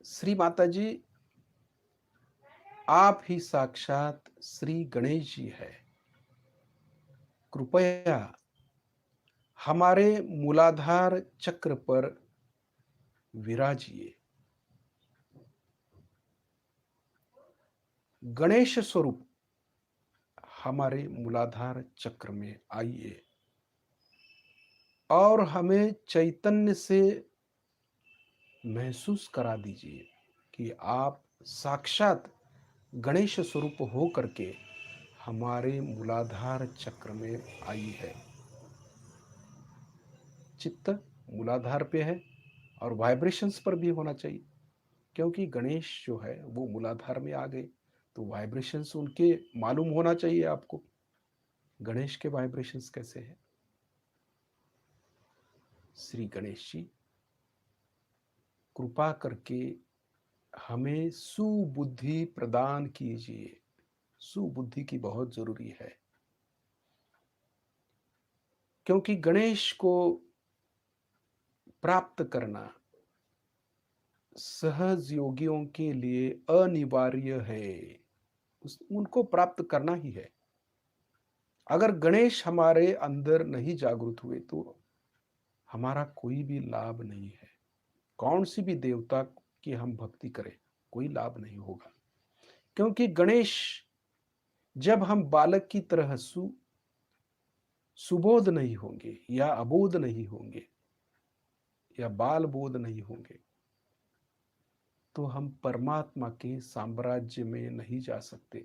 श्री माता जी, आप ही साक्षात श्री गणेश जी है। कृपया हमारे मूलाधार चक्र पर विराजिए। गणेश स्वरूप हमारे मूलाधार चक्र में आइए और हमें चैतन्य से महसूस करा दीजिए कि आप साक्षात गणेश स्वरूप हो करके हमारे मूलाधार चक्र में आई है। चित्त मूलाधार पे है और वाइब्रेशंस पर भी होना चाहिए, क्योंकि गणेश जो है वो मूलाधार में आ गए, तो वाइब्रेशंस उनके मालूम होना चाहिए आपको। गणेश के वाइब्रेशंस कैसे हैं? श्री गणेश जी, कृपा करके हमें सुबुद्धि प्रदान कीजिए। सुबुद्धि की बहुत जरूरी है, क्योंकि गणेश को प्राप्त करना सहज योगियों के लिए अनिवार्य है। उनको प्राप्त करना ही है। अगर गणेश हमारे अंदर नहीं जागृत हुए तो हमारा कोई भी लाभ नहीं है। कौन सी भी देवता की हम भक्ति करें, कोई लाभ नहीं होगा, क्योंकि गणेश जब हम बालक की तरह सुबोध नहीं होंगे या अबोध नहीं होंगे या बाल बोध नहीं होंगे, तो हम परमात्मा के साम्राज्य में नहीं जा सकते।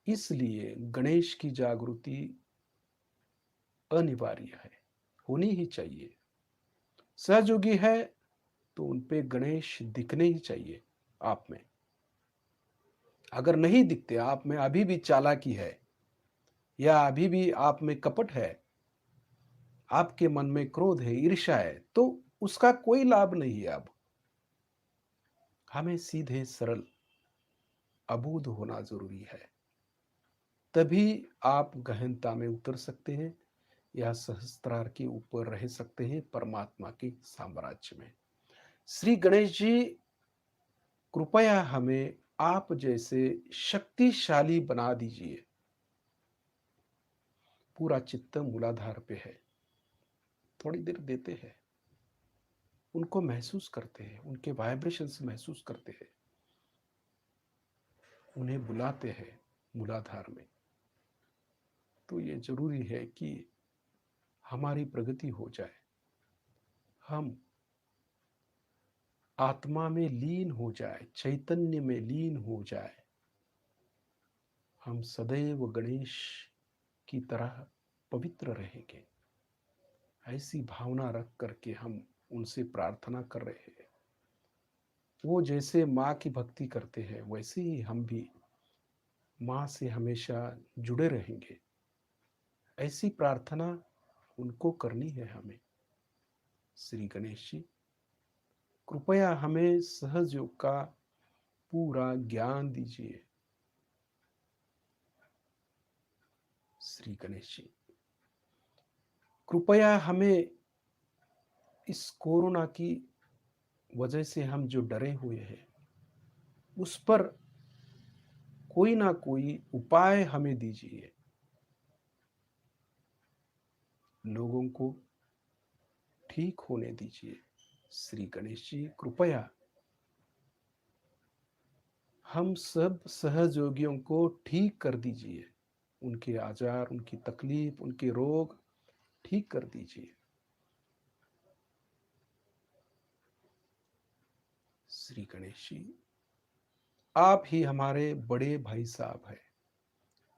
इसलिए गणेश की जागृति अनिवार्य है, होनी ही चाहिए। सहयोगी है तो उनपे गणेश दिखने ही चाहिए आप में। अगर नहीं दिखते, आप में अभी भी चालाकी है या अभी भी आप में कपट है, आपके मन में क्रोध है, ईर्ष्या है, तो उसका कोई लाभ नहीं है। अब हमें सीधे सरल अबूझ होना जरूरी है, तभी आप गहनता में उतर सकते हैं या सहस्त्रार के ऊपर रह सकते हैं परमात्मा के साम्राज्य में। श्री गणेश जी, कृपया हमें आप जैसे शक्तिशाली बना दीजिए। पूरा चित्त मूलाधार पे है, थोड़ी देर देते हैं, उनको महसूस करते हैं, उनके वाइब्रेशंस महसूस करते हैं, उन्हें बुलाते हैं मूलाधार में। तो ये जरूरी है कि हमारी प्रगति हो जाए, हम आत्मा में लीन हो जाए, चैतन्य में लीन हो जाए, हम सदैव गणेश की तरह पवित्र रहेंगे। ऐसी भावना रख करके हम उनसे प्रार्थना कर रहे हैं। वो जैसे माँ की भक्ति करते हैं, वैसे ही हम भी माँ से हमेशा जुड़े रहेंगे। ऐसी प्रार्थना उनको करनी है हमें। श्री गणेश जी, कृपया हमें सहज योग का पूरा ज्ञान दीजिए। श्री गणेश जी, कृपया हमें इस कोरोना की वजह से हम जो डरे हुए हैं, उस पर कोई ना कोई उपाय हमें दीजिए। लोगों को ठीक होने दीजिए। श्री गणेश जी, कृपया हम सब सहयोगियों को ठीक कर दीजिए। उनके आजार, उनकी तकलीफ, उनके रोग ठीक कर दीजिए। श्री गणेश जी, आप ही हमारे बड़े भाई साहब हैं,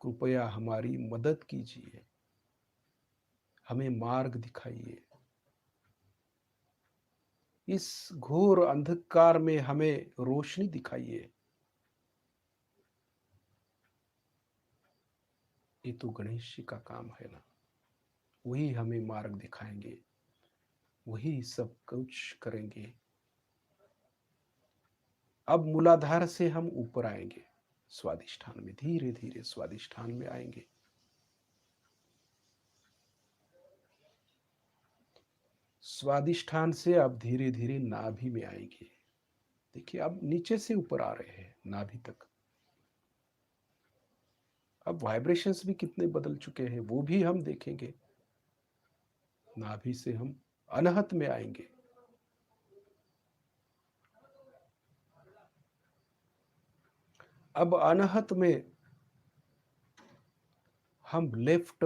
कृपया हमारी मदद कीजिए, हमें मार्ग दिखाइए। इस घोर अंधकार में हमें रोशनी दिखाइए। ये तो गणेश जी का काम है ना, वही हमें मार्ग दिखाएंगे, वही सब कुछ करेंगे। अब मूलाधार से हम ऊपर आएंगे, स्वादिष्ठान में धीरे धीरे स्वादिष्ठान में आएंगे। स्वादिष्ठान से अब धीरे धीरे नाभि में आएंगे। देखिए, अब नीचे से ऊपर आ रहे हैं नाभि तक। अब वाइब्रेशंस भी कितने बदल चुके हैं वो भी हम देखेंगे। नाभि से हम अनहत में आएंगे। अब अनहत में हम लेफ्ट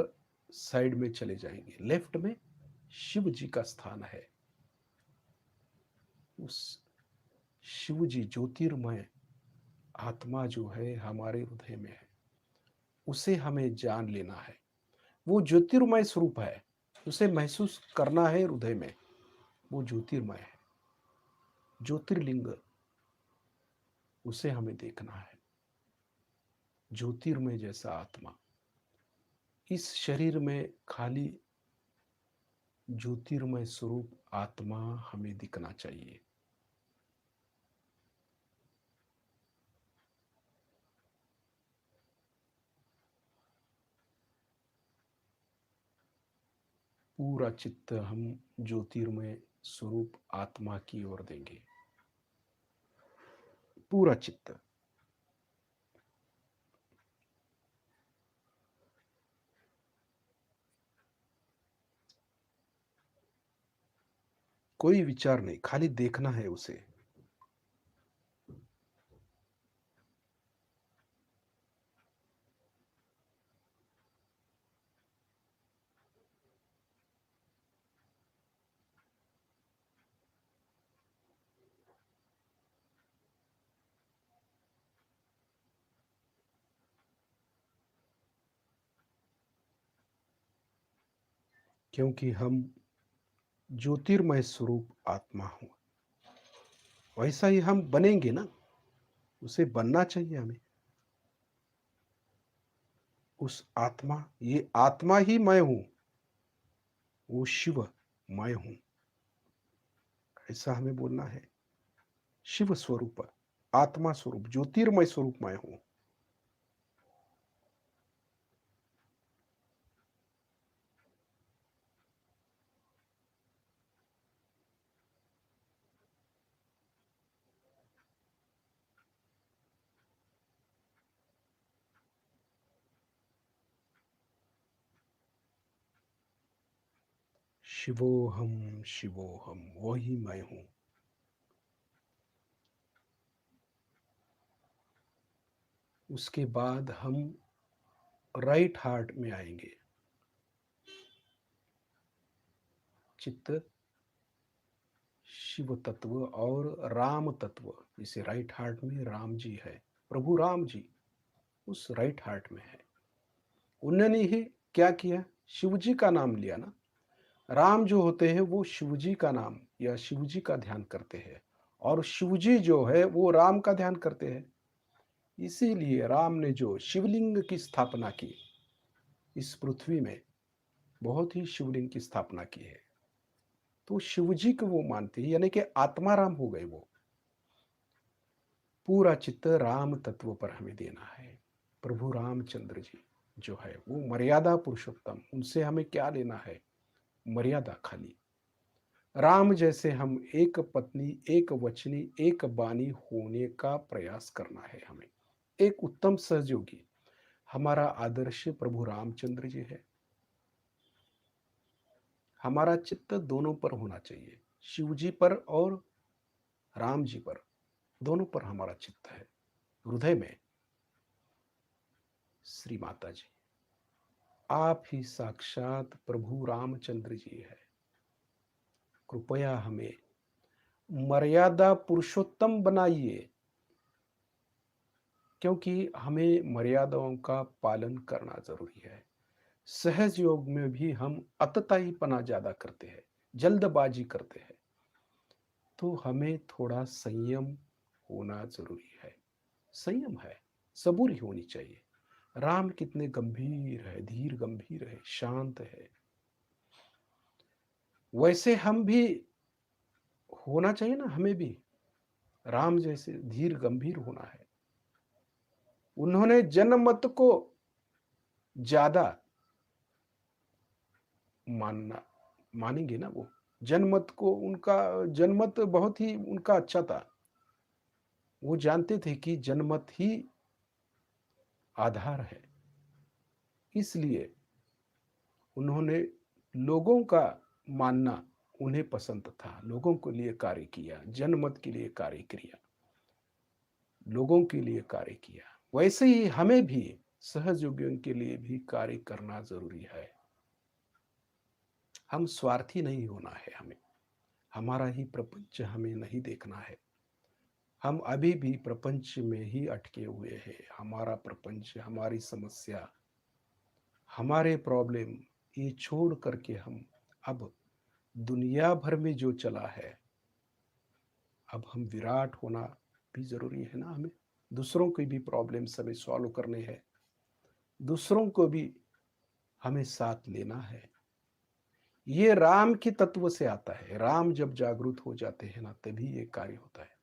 साइड में चले जाएंगे। लेफ्ट में शिव जी का स्थान है। उस शिव जी ज्योतिर्मय आत्मा जो है हमारे हृदय में है, उसे हमें जान लेना है। वो ज्योतिर्मय स्वरूप है, उसे महसूस करना है हृदय में। वो ज्योतिर्मय है, ज्योतिर्लिंग, उसे हमें देखना है। ज्योतिर्मय जैसा आत्मा इस शरीर में खाली ज्योतिर्मय स्वरूप आत्मा हमें दिखना चाहिए। पूरा चित्त हम ज्योतिर्मय स्वरूप आत्मा की ओर देंगे। पूरा चित्त। कोई विचार नहीं, खाली देखना है उसे। क्योंकि हम ज्योतिर्मय स्वरूप आत्मा हूँ। वैसा ही हम बनेंगे ना, उसे बनना चाहिए हमें। उस आत्मा, ये आत्मा ही मैं हूँ, वो शिव मैं हूँ, ऐसा हमें बोलना है। शिव स्वरूप, आत्मा स्वरूप, ज्योतिर्मय स्वरूप मैं हूँ। शिवोहम, वही मैं हूँ। उसके बाद हम राइट हार्ट में आएंगे। चित्त, शिव तत्व और राम तत्व, जैसे राइट हार्ट में राम जी है, प्रभु राम जी उस राइट हार्ट में है। उन्होंने ही क्या किया, शिव जी का नाम लिया ना। राम जो होते हैं वो शिव जी का नाम या शिव जी का ध्यान करते हैं, और शिव जी जो है वो राम का ध्यान करते हैं। इसीलिए राम ने जो शिवलिंग की स्थापना की इस पृथ्वी में, बहुत ही शिवलिंग की स्थापना की है, तो शिव जी को वो मानते हैं, यानी कि आत्मा राम हो गए वो। पूरा चित्त राम तत्व पर हमें देना है। प्रभु रामचंद्र जी जो है वो मर्यादा पुरुषोत्तम, उनसे हमें क्या लेना है, मर्यादा खाली। राम जैसे हम एक पत्नी, एक वचनी, एक बानी होने का प्रयास करना है हमें। एक उत्तम सहयोगी, हमारा आदर्श प्रभु रामचंद्र जी है। हमारा चित्त दोनों पर होना चाहिए, शिव जी पर और राम जी पर, दोनों पर हमारा चित्त है। हृदय में श्री माता जी, आप ही साक्षात प्रभु रामचंद्र जी है। कृपया हमें मर्यादा पुरुषोत्तम बनाइए, क्योंकि हमें मर्यादाओं का पालन करना जरूरी है। सहज योग में भी हम अतताईपना ज्यादा करते हैं, जल्दबाजी करते हैं, तो हमें थोड़ा संयम होना जरूरी है। संयम है, सबूरी होनी चाहिए। राम कितने गंभीर है, धीर गंभीर है, शांत है, वैसे हम भी होना चाहिए ना, हमें भी राम जैसे धीर गंभीर होना है। उन्होंने जनमत को ज्यादा मानना, मानेंगे ना वो, जनमत को, उनका जनमत बहुत ही उनका अच्छा था। वो जानते थे कि जनमत ही आधार है, इसलिए उन्होंने लोगों का मानना उन्हें पसंद था, लोगों के लिए कार्य किया, जनमत के लिए कार्य किया, लोगों के लिए कार्य किया। वैसे ही हमें भी सहयोगियों के लिए भी कार्य करना जरूरी है। हम स्वार्थी नहीं होना है, हमें हमारा ही प्रपंच हमें नहीं देखना है। हम अभी भी प्रपंच में ही अटके हुए हैं। हमारा प्रपंच, हमारी समस्या, हमारे प्रॉब्लम, ये छोड़ करके हम अब दुनिया भर में जो चला है, अब हम विराट होना भी जरूरी है ना। हमें दूसरों की भी प्रॉब्लम्स हमें सॉल्व करने हैं, दूसरों को भी हमें साथ लेना है। ये राम के तत्व से आता है। राम जब जागृत हो जाते हैं ना, तभी ये कार्य होता है,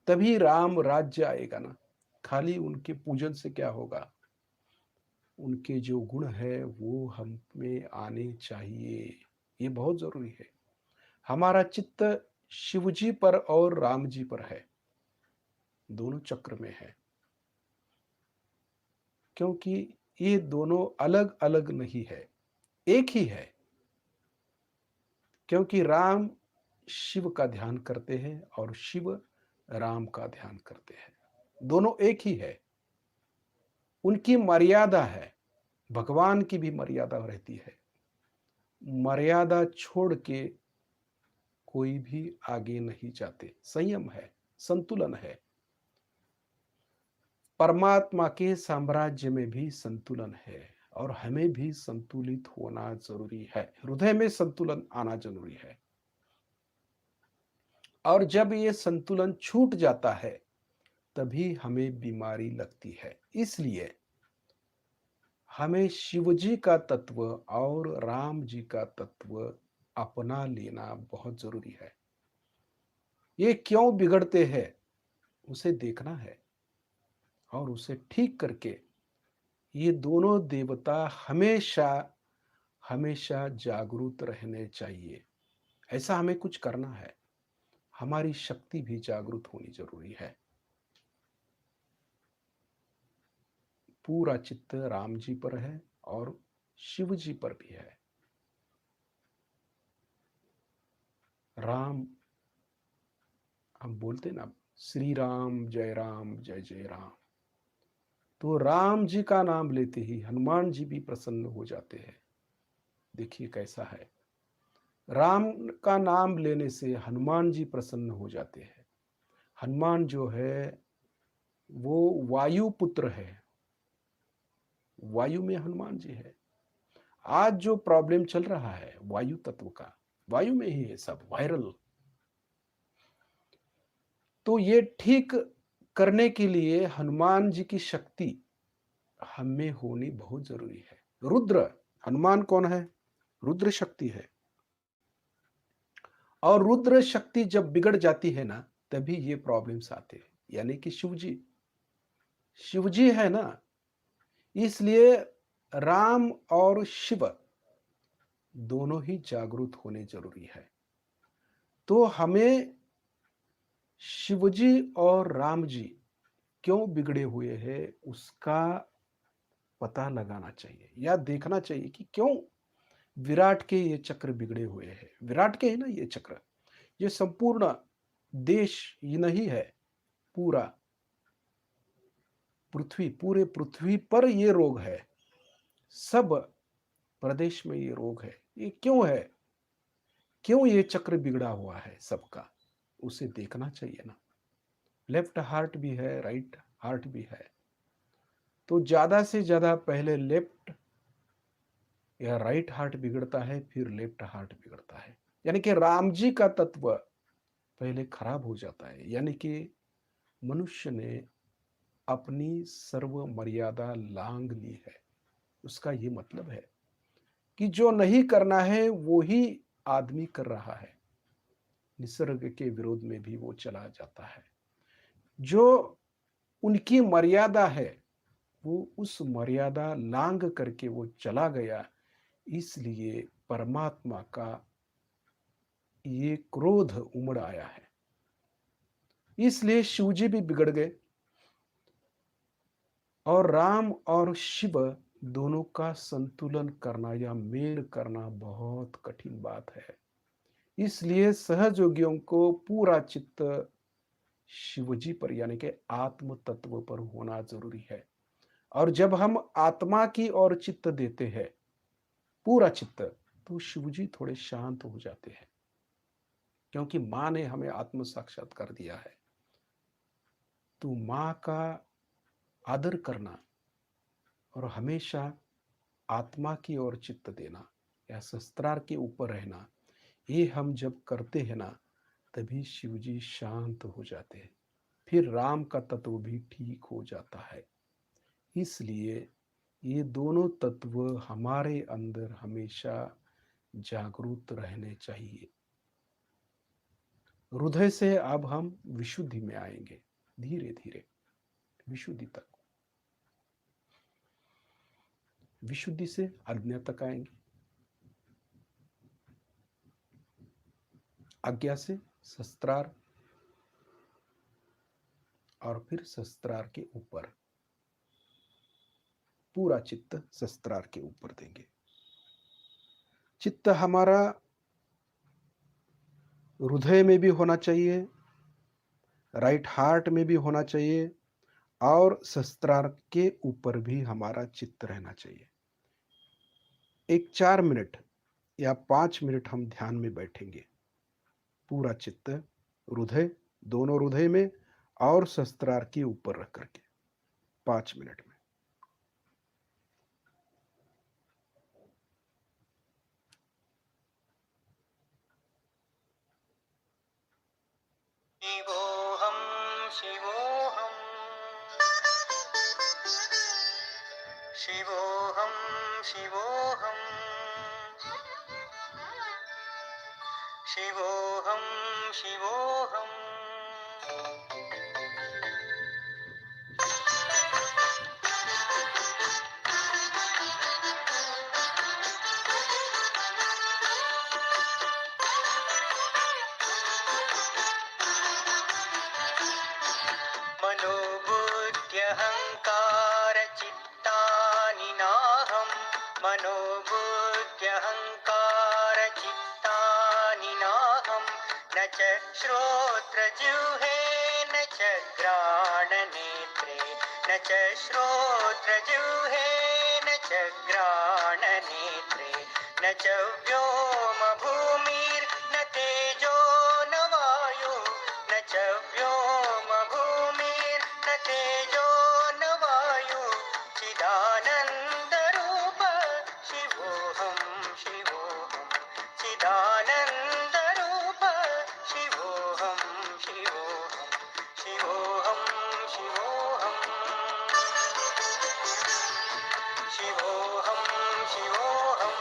तभी राम राज्य आएगा ना। खाली उनके पूजन से क्या होगा, उनके जो गुण है वो हम में आने चाहिए, ये बहुत जरूरी है। हमारा चित्त शिव जी पर और राम जी पर है, दोनों चक्र में है, क्योंकि ये दोनों अलग अलग नहीं है, एक ही है। क्योंकि राम शिव का ध्यान करते हैं और शिव राम का ध्यान करते हैं, दोनों एक ही है। उनकी मर्यादा है, भगवान की भी मर्यादा रहती है। मर्यादा छोड़ के कोई भी आगे नहीं जाते। संयम है, संतुलन है। परमात्मा के साम्राज्य में भी संतुलन है, और हमें भी संतुलित होना जरूरी है। हृदय में संतुलन आना जरूरी है। और जब ये संतुलन छूट जाता है तभी हमें बीमारी लगती है। इसलिए हमें शिव जी का तत्व और राम जी का तत्व अपना लेना बहुत जरूरी है। ये क्यों बिगड़ते हैं उसे देखना है और उसे ठीक करके ये दोनों देवता हमेशा हमेशा जागरूक रहने चाहिए। ऐसा हमें कुछ करना है। हमारी शक्ति भी जागरूक होनी जरूरी है। पूरा चित्त राम जी पर है और शिव जी पर भी है। राम, हम बोलते ना श्री राम जय जय राम, तो राम जी का नाम लेते ही हनुमान जी भी प्रसन्न हो जाते हैं। देखिए कैसा है, राम का नाम लेने से हनुमान जी प्रसन्न हो जाते हैं। हनुमान जो है वो वायु पुत्र है। वायु में हनुमान जी है। आज जो प्रॉब्लम चल रहा है वायु तत्व का, वायु में ही है सब, वायरल। तो ये ठीक करने के लिए हनुमान जी की शक्ति हमें होनी बहुत जरूरी है। रुद्र, हनुमान कौन है? रुद्र शक्ति है। और रुद्र शक्ति जब बिगड़ जाती है ना तभी ये प्रॉब्लम्स आते हैं। यानी कि शिव जी है ना, इसलिए राम और शिव दोनों ही जागरूक होने जरूरी है। तो हमें शिवजी और राम जी क्यों बिगड़े हुए हैं उसका पता लगाना चाहिए या देखना चाहिए कि क्यों विराट के ये चक्र बिगड़े हुए हैं। विराट के है ना ये चक्र, ये संपूर्ण देश ये नहीं है, पूरा पृथ्वी, पूरे पृथ्वी पर ये रोग है। सब प्रदेश में ये रोग है। ये क्यों है? क्यों ये चक्र बिगड़ा हुआ है सबका, उसे देखना चाहिए ना। लेफ्ट हार्ट भी है, राइट हार्ट भी है, तो ज्यादा से ज्यादा पहले लेफ्ट या राइट हार्ट बिगड़ता है, फिर लेफ्ट हार्ट बिगड़ता है। यानी कि राम जी का तत्व पहले खराब हो जाता है। यानी कि मनुष्य ने अपनी सर्व मर्यादा लांघ ली है। उसका ये मतलब है कि जो नहीं करना है वो ही आदमी कर रहा है। निसर्ग के विरोध में भी वो चला जाता है। जो उनकी मर्यादा है वो उस मर्यादा लांघ करके वो चला गया। इसलिए परमात्मा का ये क्रोध उमड़ आया है। इसलिए शिवजी भी बिगड़ गए और राम और शिव दोनों का संतुलन करना या मेल करना बहुत कठिन बात है। इसलिए सहयोगियों को पूरा चित्त शिवजी पर यानी कि आत्म तत्व पर होना जरूरी है। और जब हम आत्मा की ओर चित्त देते हैं, पूरा चित्त, तो शिवजी थोड़े शांत हो जाते हैं। क्योंकि माँ ने हमें आत्म साक्षात्कार दिया है। तो माँ का आदर करना और हमेशा आत्मा की ओर चित्त देना या शस्त्रार के ऊपर रहना, ये हम जब करते हैं ना तभी शिवजी शांत हो जाते हैं। फिर राम का तत्व भी ठीक हो जाता है। इसलिए ये दोनों तत्व हमारे अंदर हमेशा जागरूक रहने चाहिए। हृदय से अब हम विशुद्धि में आएंगे, धीरे धीरे विशुद्धि तक। विशुद्धि से आज्ञा तक आएंगे, आज्ञा से शस्त्रार, और फिर शस्त्रार के ऊपर पूरा चित्त शस्त्रार के ऊपर देंगे। चित्त हमारा हृदय में भी होना चाहिए, राइट हार्ट में भी होना चाहिए, और शस्त्रार के ऊपर भी हमारा चित्त रहना चाहिए। एक 4 मिनट या 5 मिनट हम ध्यान में बैठेंगे। पूरा चित्त हृदय, दोनों हृदय में और शस्त्रार के ऊपर रख करके 5 मिनट में। शिवोऽहं शिवोऽहं शिवोऽहं शिवोऽहम् मनोबुद्ध्यहङ्कारचित्तानि नाहं मनोबुद्ध्यहङ्कारचित्तानि नाहं न च श्रोत्रजिह्वे न च घ्राणनेत्रे न च श्रोत्रजिह्वे न च घ्राणनेत्रे न च व्योमभूमिर्न तेजो न वायु न च व्योमभूमिर्न तेजो न वायु चिदानन्दरूप शिवोऽहं शिवोऽहं चिदानन्दरूप शिवोऽहं शिवोऽहं शिवोऽहं शिवोऽहं शिवोऽहं शिवोऽहम्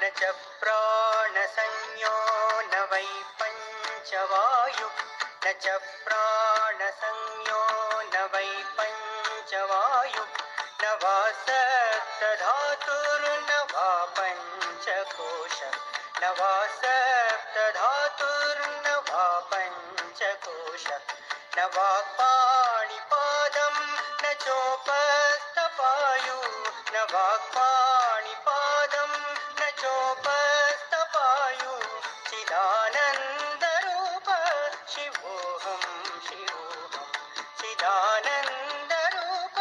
न च प्राणसंज्ञो न वै पञ्चवायु न च प्राणसंज्ञो न वै पञ्चवायु न वा सप्तधातुर्न वा पञ्चकोश न वा सप्तधातुर्न वा पञ्चकोश न वा पाणिपादं न चोपस्थपायु न वा पाणिपादं न चोपस्थपायु चिदानन्दरूप शिवोऽहं शिवोऽहं चिदानन्दरूप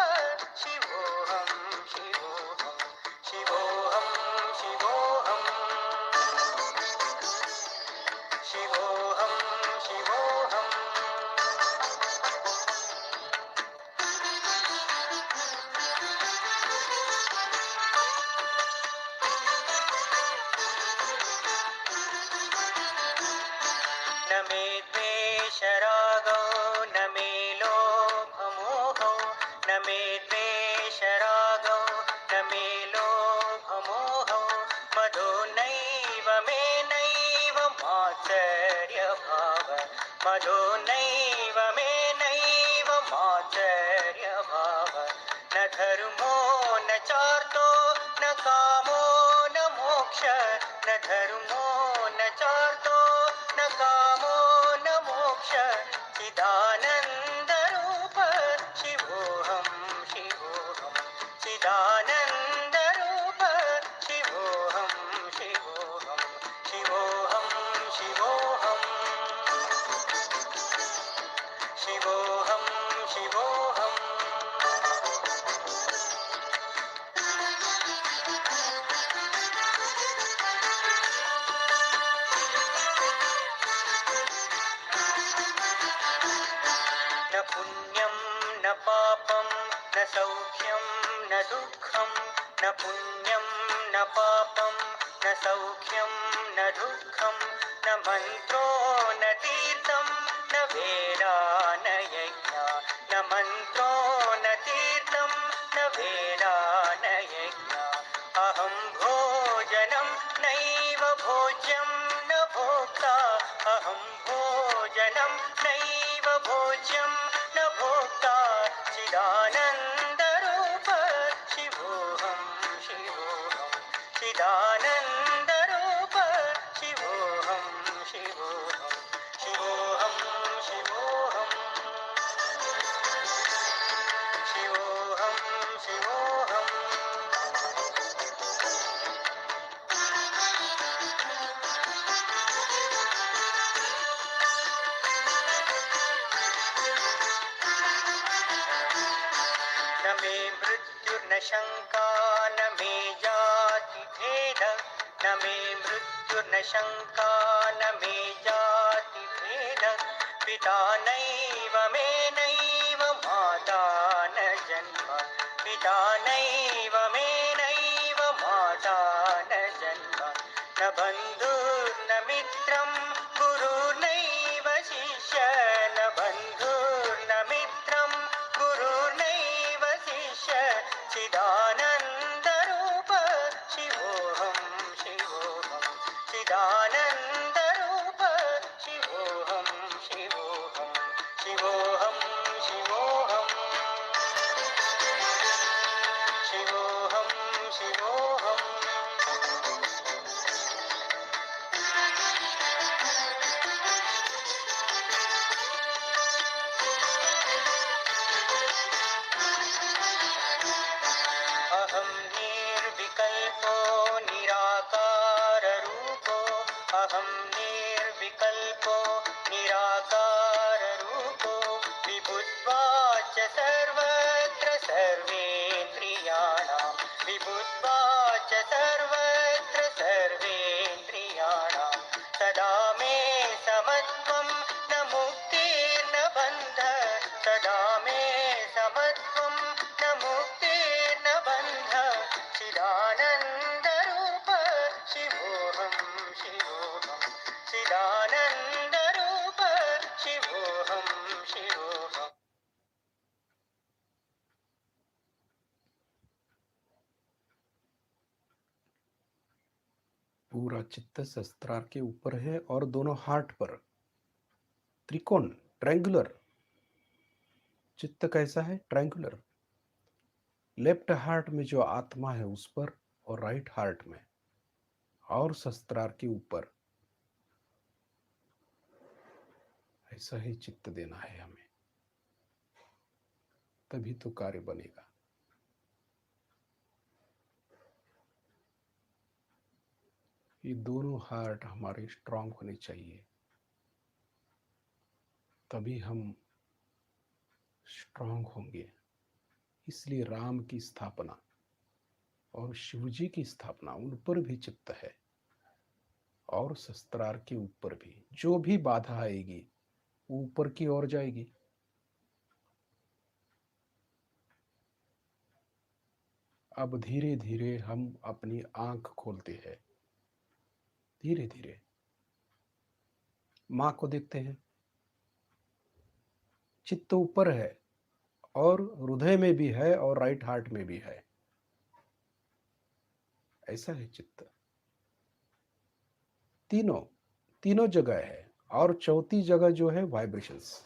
शिवोऽहं शिवोऽहं शिवोऽहं शिवोऽहं शिवोऽहं शिवोऽहम् न मे द्वेषरागो न मे लोभमोहो न मे द्वेषरागो न मे लोभमोहो मदो नैव मे नैव मात्सर्यभाव मदो नैव मे नैव मात्सर्यभाव न धर्मो न चार्तो न कामो न मोक्ष न धर्मो न चार्तो न कामो न मोक्ष चिदानन्दरूप शिवोऽहं शिवोऽहं चिदानन्दरूप शिवोऽहं शिवोऽहं शिवोऽहं शिवोऽहं शिवोऽहं शिवोऽहम् न पुण्यं न पापं न सौख्यं न दुःखं न पुण्यं न पापं न सौख्यं न दुःखं न मन्त्रो न तीर्थं न वेदा न यज्ञा न मन्त्रो न तीर्थं न वेदा न यज्ञा अहं भोजनं नैव भोज्यं न भोक्ता अहं भोजनं नैव भोज्यं न भोक्ता चिदानन्दरूप शिवोऽहं शिवोऽहं चिदानन्दरूप शिवोऽहं शिवोऽहं शिवोऽहं शिवोऽहं शिवोऽहं शिवोऽहम् न मे मृत्युर्न शङ्का न मे जातिभेद न मे मृत्युर्न शङ्का न मे जातिभेद पिता नैव मे नैव माता न जन्म पिता नैव मे नैव माता न बन्धुर्न मित्रं गुरुर्नैव शिष्य न बन्धुर्न मित्रं गुरुर्नैव शिष्य चिदानन्दरूप शिवोऽहं शिवोऽहं चिदानन्दरूप शिवोऽहं शिवोऽहं शिवोऽहं शिवोऽहं शिवोऽहं शिवोऽहम् अहं निर्विकल्पो निराकाररूपो अहं निर्विकल्पो निराकाररूपो विभुत्वाच्च सर्वत्र सर्वेन्द्रियाणां विभुत्वाच्च सर्वत्र सर्वेन्द्रियाणां सदा मे समत्वं न मुक्तिर्न बन्धः सदा मे समत्वं न मुक्तिर्न बन्धः चिदानन्दरूप शिवोऽहं शिवोऽहं चिदानन्दरूप शिवोऽहं शिवोऽहम् पूरा चित्त सहस्त्रार के ऊपर है और दोनों हार्ट पर त्रिकोण ट्रायंगुलर। चित्त कैसा है? ट्रायंगुलर। लेफ्ट हार्ट में जो आत्मा है उस पर और राइट हार्ट में और सहस्त्रार के ऊपर। ऐसा ही चित्त देना है हमें, तभी तो कार्य बनेगा। ये दोनों हार्ट हमारे स्ट्रांग होने चाहिए, तभी हम स्ट्रांग होंगे। इसलिए राम की स्थापना और शिवजी की स्थापना उन पर भी चित्त है और शस्त्रार के ऊपर भी। जो भी बाधा आएगी वो ऊपर की ओर जाएगी। अब धीरे धीरे हम अपनी आंख खोलते हैं। धीरे धीरे मां को देखते हैं। चित्त ऊपर है और हृदय में भी है और राइट हार्ट में भी है। ऐसा है चित्त। तीनों जगह है और चौथी जगह जो है वाइब्रेशंस।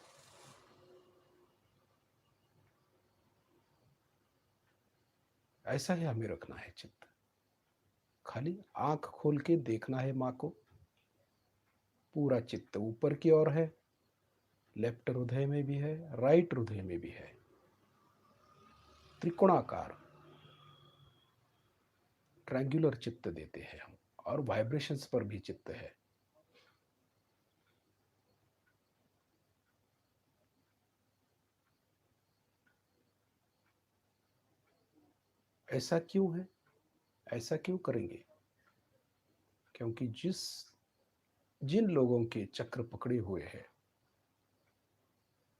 ऐसा ही हमें रखना है चित्त। खाली आंख खोल के देखना है मां को। पूरा चित्त ऊपर की ओर है। लेफ्ट हृदय में भी है, राइट हृदय में भी है। त्रिकोणाकार ट्रायंगुलर चित्त देते हैं हम और वाइब्रेशंस पर भी चित्त है। ऐसा क्यों है? ऐसा क्यों करेंगे? क्योंकि जिन लोगों के चक्र पकड़े हुए हैं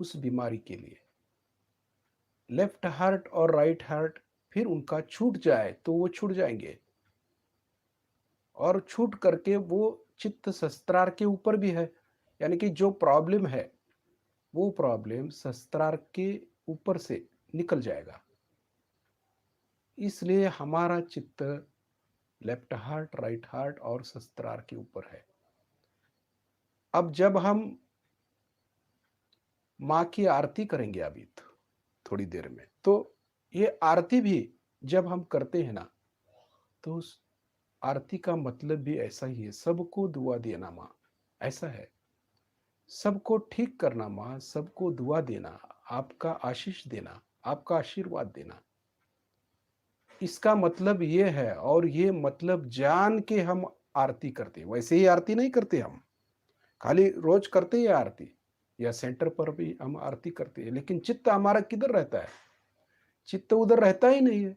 उस बीमारी के लिए लेफ्ट हार्ट और राइट हार्ट फिर उनका छूट जाए तो वो छूट जाएंगे और छूट करके वो चित्त शस्त्रार के ऊपर भी है। यानी कि जो प्रॉब्लम है वो प्रॉब्लम शस्त्रार के ऊपर से निकल जाएगा। इसलिए हमारा चित्त लेफ्ट हार्ट, राइट हार्ट और शस्त्रार के ऊपर है। अब जब हम मां की आरती करेंगे अभी थोड़ी देर में, तो ये आरती भी जब हम करते हैं ना, तो उस आरती का मतलब भी ऐसा ही है। सबको दुआ देना मां, ऐसा है। सबको ठीक करना मां, सबको दुआ देना, आपका आशीष देना, आपका आशीर्वाद देना। इसका मतलब ये है और ये मतलब जान के हम आरती करते। वैसे ही आरती नहीं करते हम, खाली रोज करते हैं आरती या सेंटर पर भी हम आरती करते हैं, लेकिन चित्त हमारा किधर रहता है? चित्त उधर रहता ही नहीं है।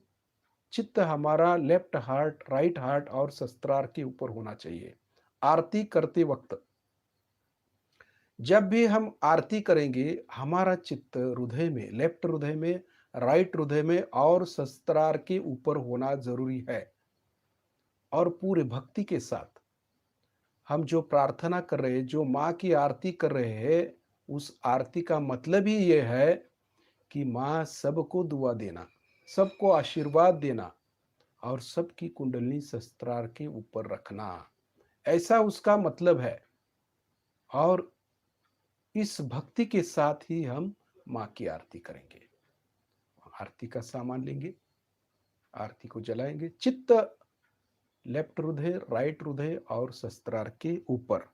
चित्त हमारा लेफ्ट हार्ट, राइट हार्ट और शस्त्रार के ऊपर होना चाहिए आरती करते वक्त। जब भी हम आरती करेंगे हमारा चित्त हृदय में, लेफ्ट हृदय में, राइट हृदय में और शस्त्रार के ऊपर होना जरूरी है और पूरे भक्ति के साथ। हम जो प्रार्थना कर रहे हैं, जो माँ की आरती कर रहे हैं, उस आरती का मतलब ही ये है कि माँ सबको दुआ देना, सबको आशीर्वाद देना और सबकी कुंडली शस्त्रार के ऊपर रखना, ऐसा उसका मतलब है। और इस भक्ति के साथ ही हम माँ की आरती करेंगे। आरती का सामान लेंगे, आरती को जलाएंगे, चित्त लेफ्ट हृदय, राइट हृदय और शस्त्रार के ऊपर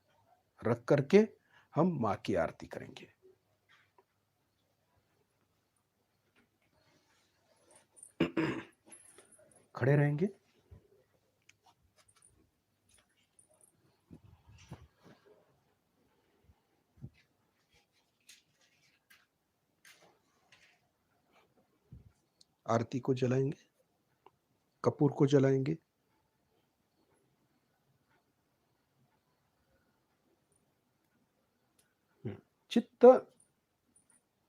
रख करके हम माँ की आरती करेंगे। खड़े रहेंगे। आरती को जलाएंगे, कपूर को जलाएंगे। चित्त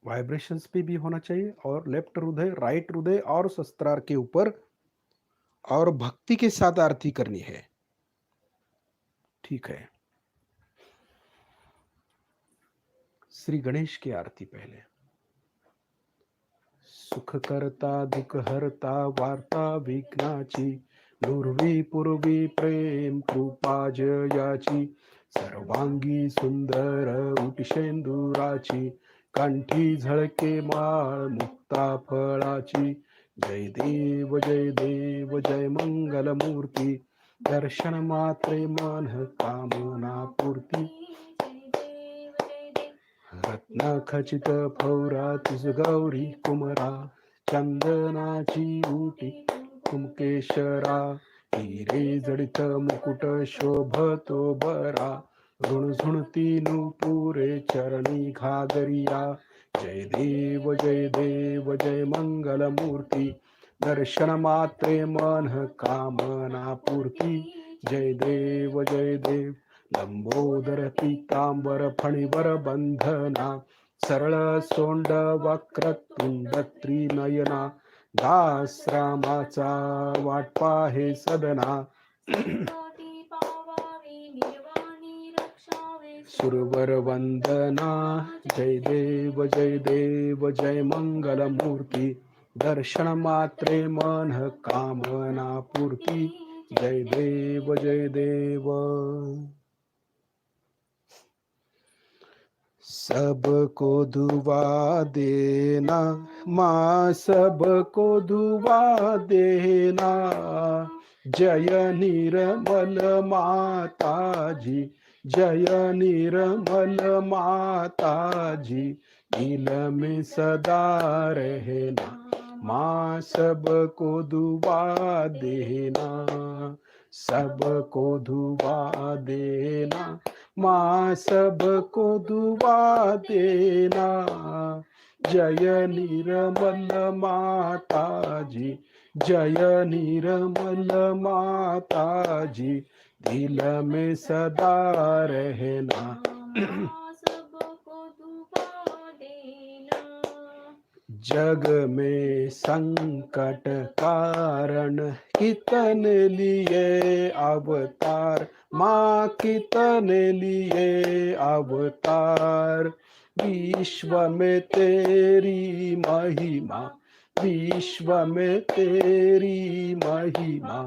वाइब्रेशंस पे भी होना चाहिए और लेफ्ट हृदय, राइट हृदय और शस्त्रार के ऊपर, और भक्ति के साथ आरती करनी है। ठीक है। श्री गणेश की आरती पहले। सुख करता दुख हरता वार्ता विघ्नाची, नुरवी पूर्वी प्रेम कृपा जयाची, सर्वांगी सुंदर उटिशेंदुराची, कंठी झळके माळ मुक्ता फळाची, जय देव जय देव जय मंगल मूर्ती, दर्शन मात्रे मन कामना पूर्ती, रत्न खचित फौरा तुझ गौरी कुमरा, चंदनाची उटी कुमकेशरा, हिरे जडित मुकुट शोभतो बरा, झुणझुणती नुपुरे चरणी घागरिया, जय देव जय मंगल मूर्ती, दर्शन मात्रे मन कामना पूर्ती, जय देव लंबोदर पीतांबर फणिवर बंधना, सरळ सोंड वक्र तुंड त्रिनयना, दास रामाचा वाटपा हे सदना, सुरवर वंदना, जय देव जय मंगल मूर्ती, दर्शन मात्रे मन कामना पूर्ती, जय देव। सबको दुआ देना माँ, सबको दुआ देना, जय निर्मल माता जी, जय निर्मल माता जी, दिल में सदा रहना माँ, सबको दुआ देना, सबको दुआ देना माँ, सबको दुआ देना, जय निर्मल माता जी, जय निर्मल माता जी, दिल में सदा रहना, सबको दुआ देना, जग में संकट कारण कितने लिए अवतार माँ, कितने लिए अवतार, विश्व में तेरी महिमा, विश्व में तेरी महिमा,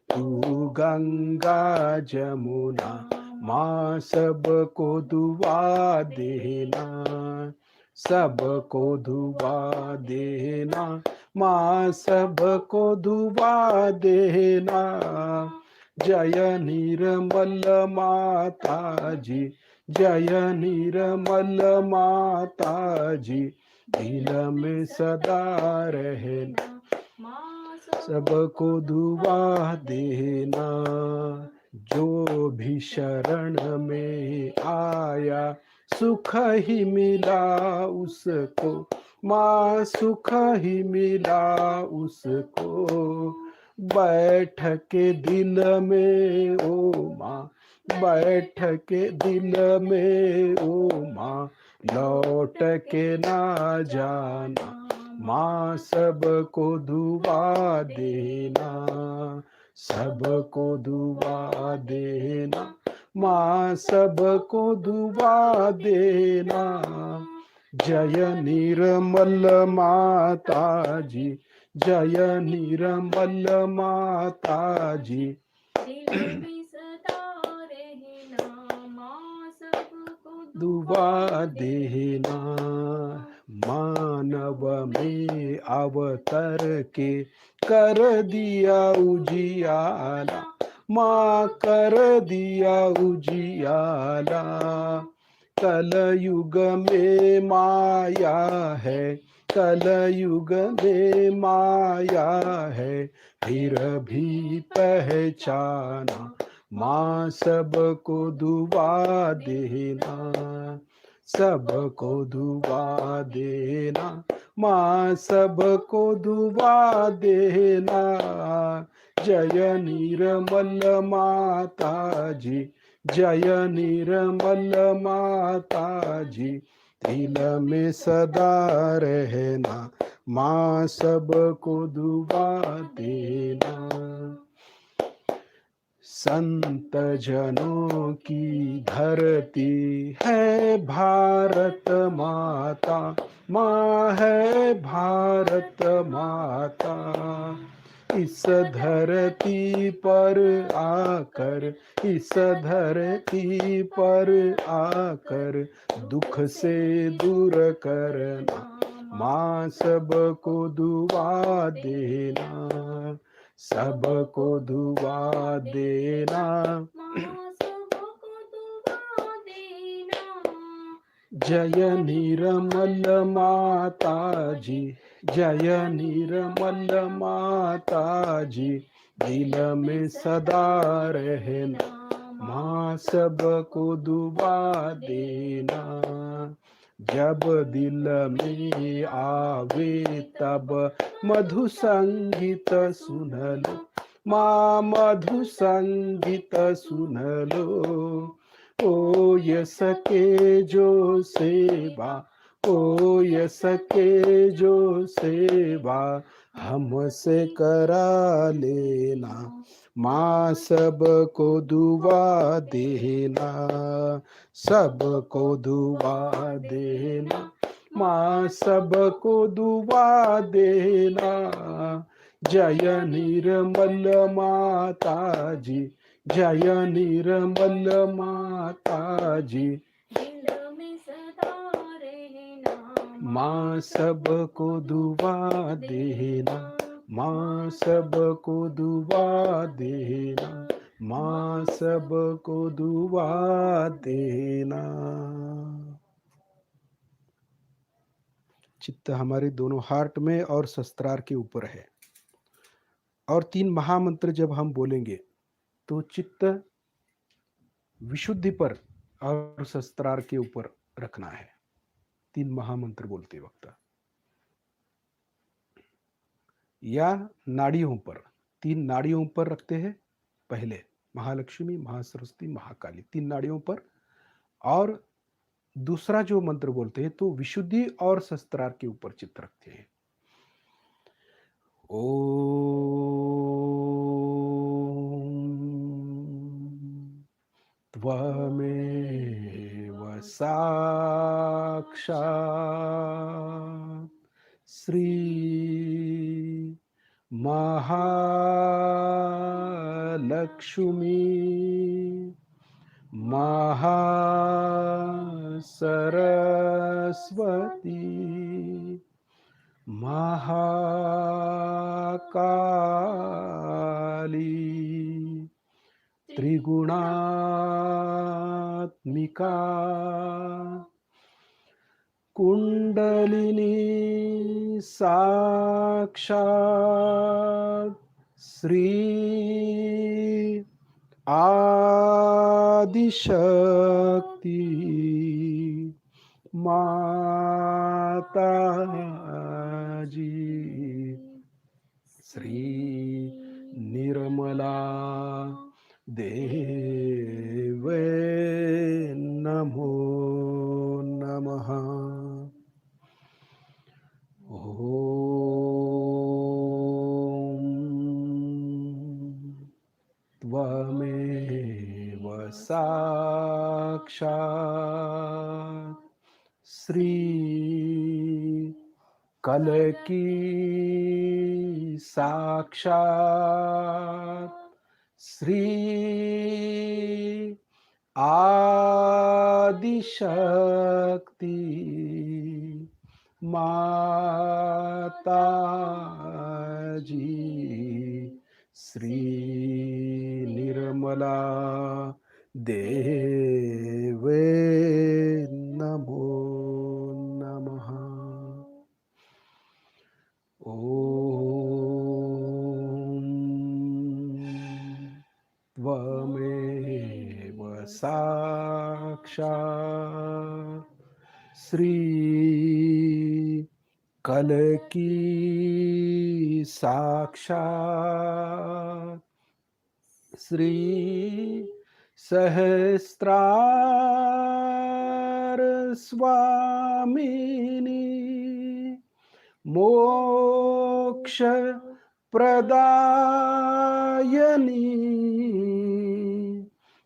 तू गंगा जमुना माँ, सबको दुआ देना, सबको दुआ देना माँ, सबको दुआ देना, जय निर्मल माता जी, जय निर्मल माता जी, दिल में सदा रहना, सबको दुआ देना, जो भी शरण में आया सुख ही मिला उसको माँ, सुख ही मिला उसको, बैठ के दिल में ओ माँ, बैठ के दिल में ओ माँ, लौट के ना जाना माँ, सबको दुआ देना, सबको दुआ देना माँ सबको दुआ देना। जय निर्मल माता जी, जय निर्मल माता जी। दिल में सदा रहना, माँ सबको दुआ देना। मानव में अवतर के कर दिया उजियाला, माँ कर दिया उजियाला। कलयुग में माया है, कलयुग में माया है, फिर भी पहचाना। माँ सबको दुआ देना, सबको दुआ देना। माँ सबको दुआ देना। जय निर्मल माता जी, जय निर्मल माता जी। दिल में सदा रहना, माँ सबको दुआ देना। संत जनों की धरती है भारत माता, माँ है भारत माता। इस धरती पर आकर, इस धरती पर आकर दुख से दूर करना। माँ सबको दुआ देना, सबको दुआ देना। माँ सबको दुआ देना। जय निर्मल माता जी, जय निर्मल माता जी। दिल में सदा रहना, माँ सबको दुआ देना। जब दिल में आवे तब मधु संगीत सुन लो, माँ मधु संगीत सुन लो। ओ यस के जो सेवा, ओ यस के जो सेवा हमसे करा लेना। माँ सबको दुआ देना, सबको दुआ देना। माँ सबको दुआ देना। जय निर्मल माता जी, जय निर्मल माता जी। दिल में सदा रहना, माँ सबको दुआ देना, माँ सबको दुआ देना, माँ सबको दुआ देना। चित्त हमारे दोनों हार्ट में और शस्त्रार के ऊपर है। और 3 महामंत्र जब हम बोलेंगे तो चित्त विशुद्धि पर और शस्त्रार के ऊपर रखना है 3 महामंत्र बोलते वक्त। या नाड़ियों पर, 3 नाड़ियों पर रखते हैं पहले, महालक्ष्मी, महासरस्वती, महाकाली, 3 नाड़ियों पर। और दूसरा जो मंत्र बोलते हैं तो विशुद्धि और शस्त्रार के ऊपर चित्त रखते हैं। ओम त्वमेव साक्षात् श्री महालक्ष्मी महासरस्वती महाकाली त्रिगुणात्मिका कुंडलिनी साक्षात् श्री आदिशक्ति माता जी। श्री निर्मला देवे नमो नमः। ओम त्वमेव साक्षात् श्री कलकी साक्षात् श्री आदिशक्ति माता जी श्री निर्मला देवे नमो नमः। ओम त्वमेव साक्षात् श्री कलकी साक्षात् श्री सहस्रार स्वामिनी मोक्ष प्रदायनी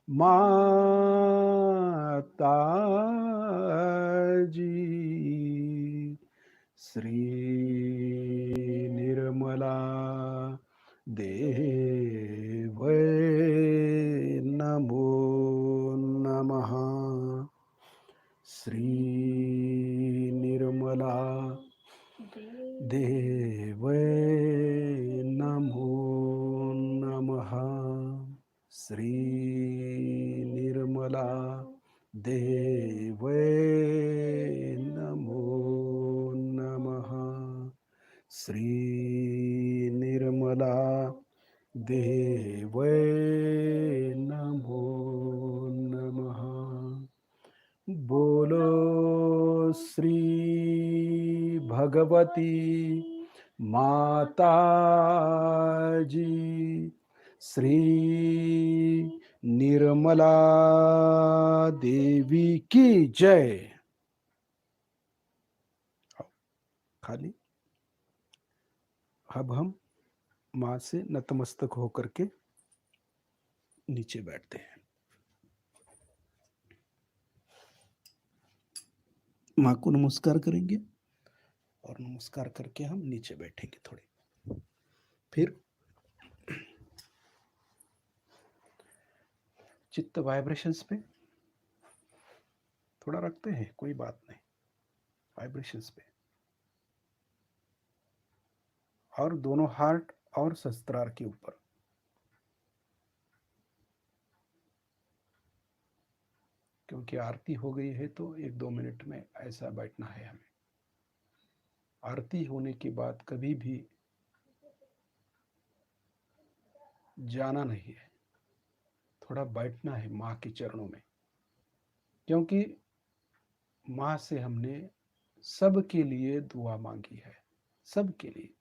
माता जी श्री निर्मला देवे नमो नमः। श्री निर्मला देवे नमो नमः। श्री निर्मला देवे नमो नमः। श्री निर्मला देवे नमो नमः। बोलो श्री भगवती माता जी श्री निर्मला देवी की जय। खाली अब हम माँ से नतमस्तक होकर के नीचे बैठते हैं। माँ को नमस्कार करेंगे और नमस्कार करके हम नीचे बैठेंगे थोड़े। फिर चित्त वाइब्रेशंस पे थोड़ा रखते हैं, कोई बात नहीं, वाइब्रेशंस पे, और दोनों हार्ट और सहस्त्रार के ऊपर। क्योंकि आरती हो गई है तो 1-2 मिनट में ऐसा बैठना है हमें। आरती होने के बाद कभी भी जाना नहीं है, थोड़ा बैठना है माँ के चरणों में। क्योंकि माँ से हमने सबके लिए दुआ मांगी है, सबके लिए।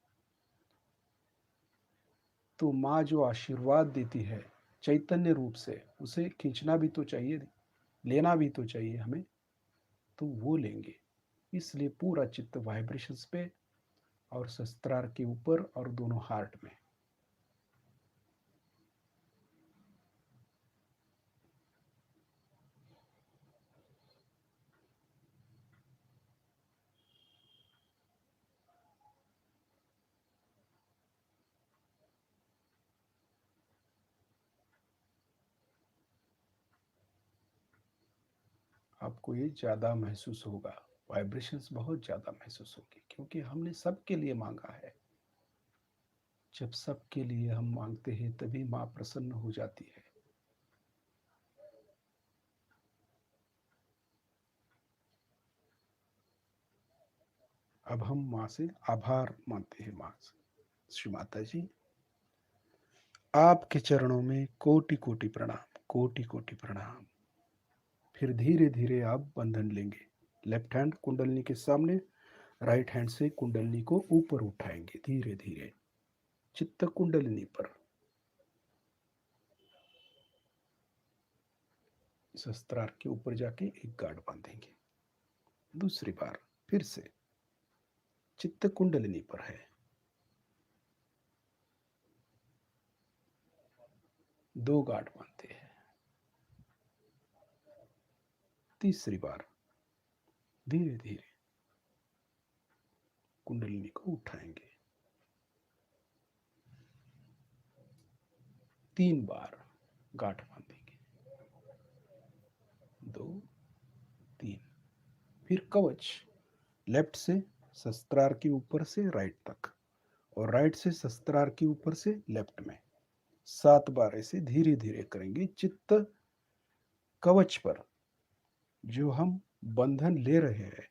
तो माँ जो आशीर्वाद देती है चैतन्य रूप से, उसे खींचना भी तो चाहिए, लेना भी तो चाहिए हमें, तो वो लेंगे। इसलिए पूरा चित्त वाइब्रेशंस पे और सहस्त्रार के ऊपर और दोनों हार्ट में। आपको ये ज़्यादा महसूस होगा, वाइब्रेशंस बहुत ज़्यादा महसूस होगी, क्योंकि हमने सबके लिए मांगा है। जब सबके लिए हम मांगते हैं तभी माँ प्रसन्न हो जाती है। अब हम माँ से आभार मानते हैं। माँ से, श्री माता जी आपके चरणों में कोटि कोटि प्रणाम, कोटि कोटि प्रणाम। फिर धीरे धीरे आप बंधन लेंगे। लेफ्ट हैंड कुंडलनी के सामने, राइट हैंड से कुंडलनी को ऊपर उठाएंगे धीरे धीरे चित्त कुंडलिनी पर। सहस्त्रार के ऊपर जाके एक गांठ बांधेंगे। दूसरी बार फिर से चित्त कुंडलिनी पर है, 2 गांठ बांधते हैं। तीसरी बार धीरे धीरे कुंडलिनी को उठाएंगे। 3 बार गांठ बांधेंगे। 2, 3। फिर कवच, लेफ्ट से शस्त्रार के ऊपर से राइट तक और राइट से शस्त्रार के ऊपर से लेफ्ट में 7 बार ऐसे धीरे धीरे करेंगे। चित्त कवच पर जो हम बंधन ले रहे हैं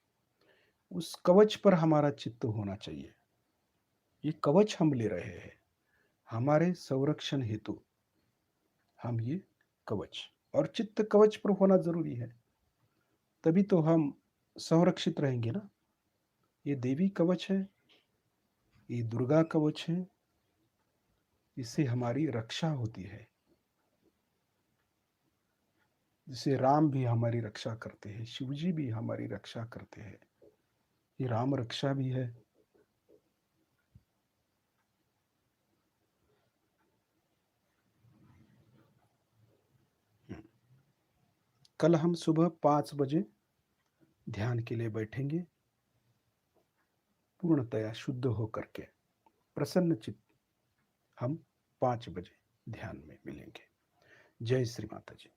उस कवच पर हमारा चित्त होना चाहिए। ये कवच हम ले रहे हैं हमारे संरक्षण हेतु। हम ये कवच और चित्त कवच पर होना जरूरी है, तभी तो हम संरक्षित रहेंगे ना। ये देवी कवच है, ये दुर्गा कवच है, इससे हमारी रक्षा होती है। जिसे राम भी हमारी रक्षा करते हैं, शिव जी भी हमारी रक्षा करते हैं। ये राम रक्षा भी है। कल हम सुबह 5 बजे ध्यान के लिए बैठेंगे, पूर्णतया शुद्ध होकर के प्रसन्न चित्त हम 5 बजे ध्यान में मिलेंगे। जय श्री माता जी।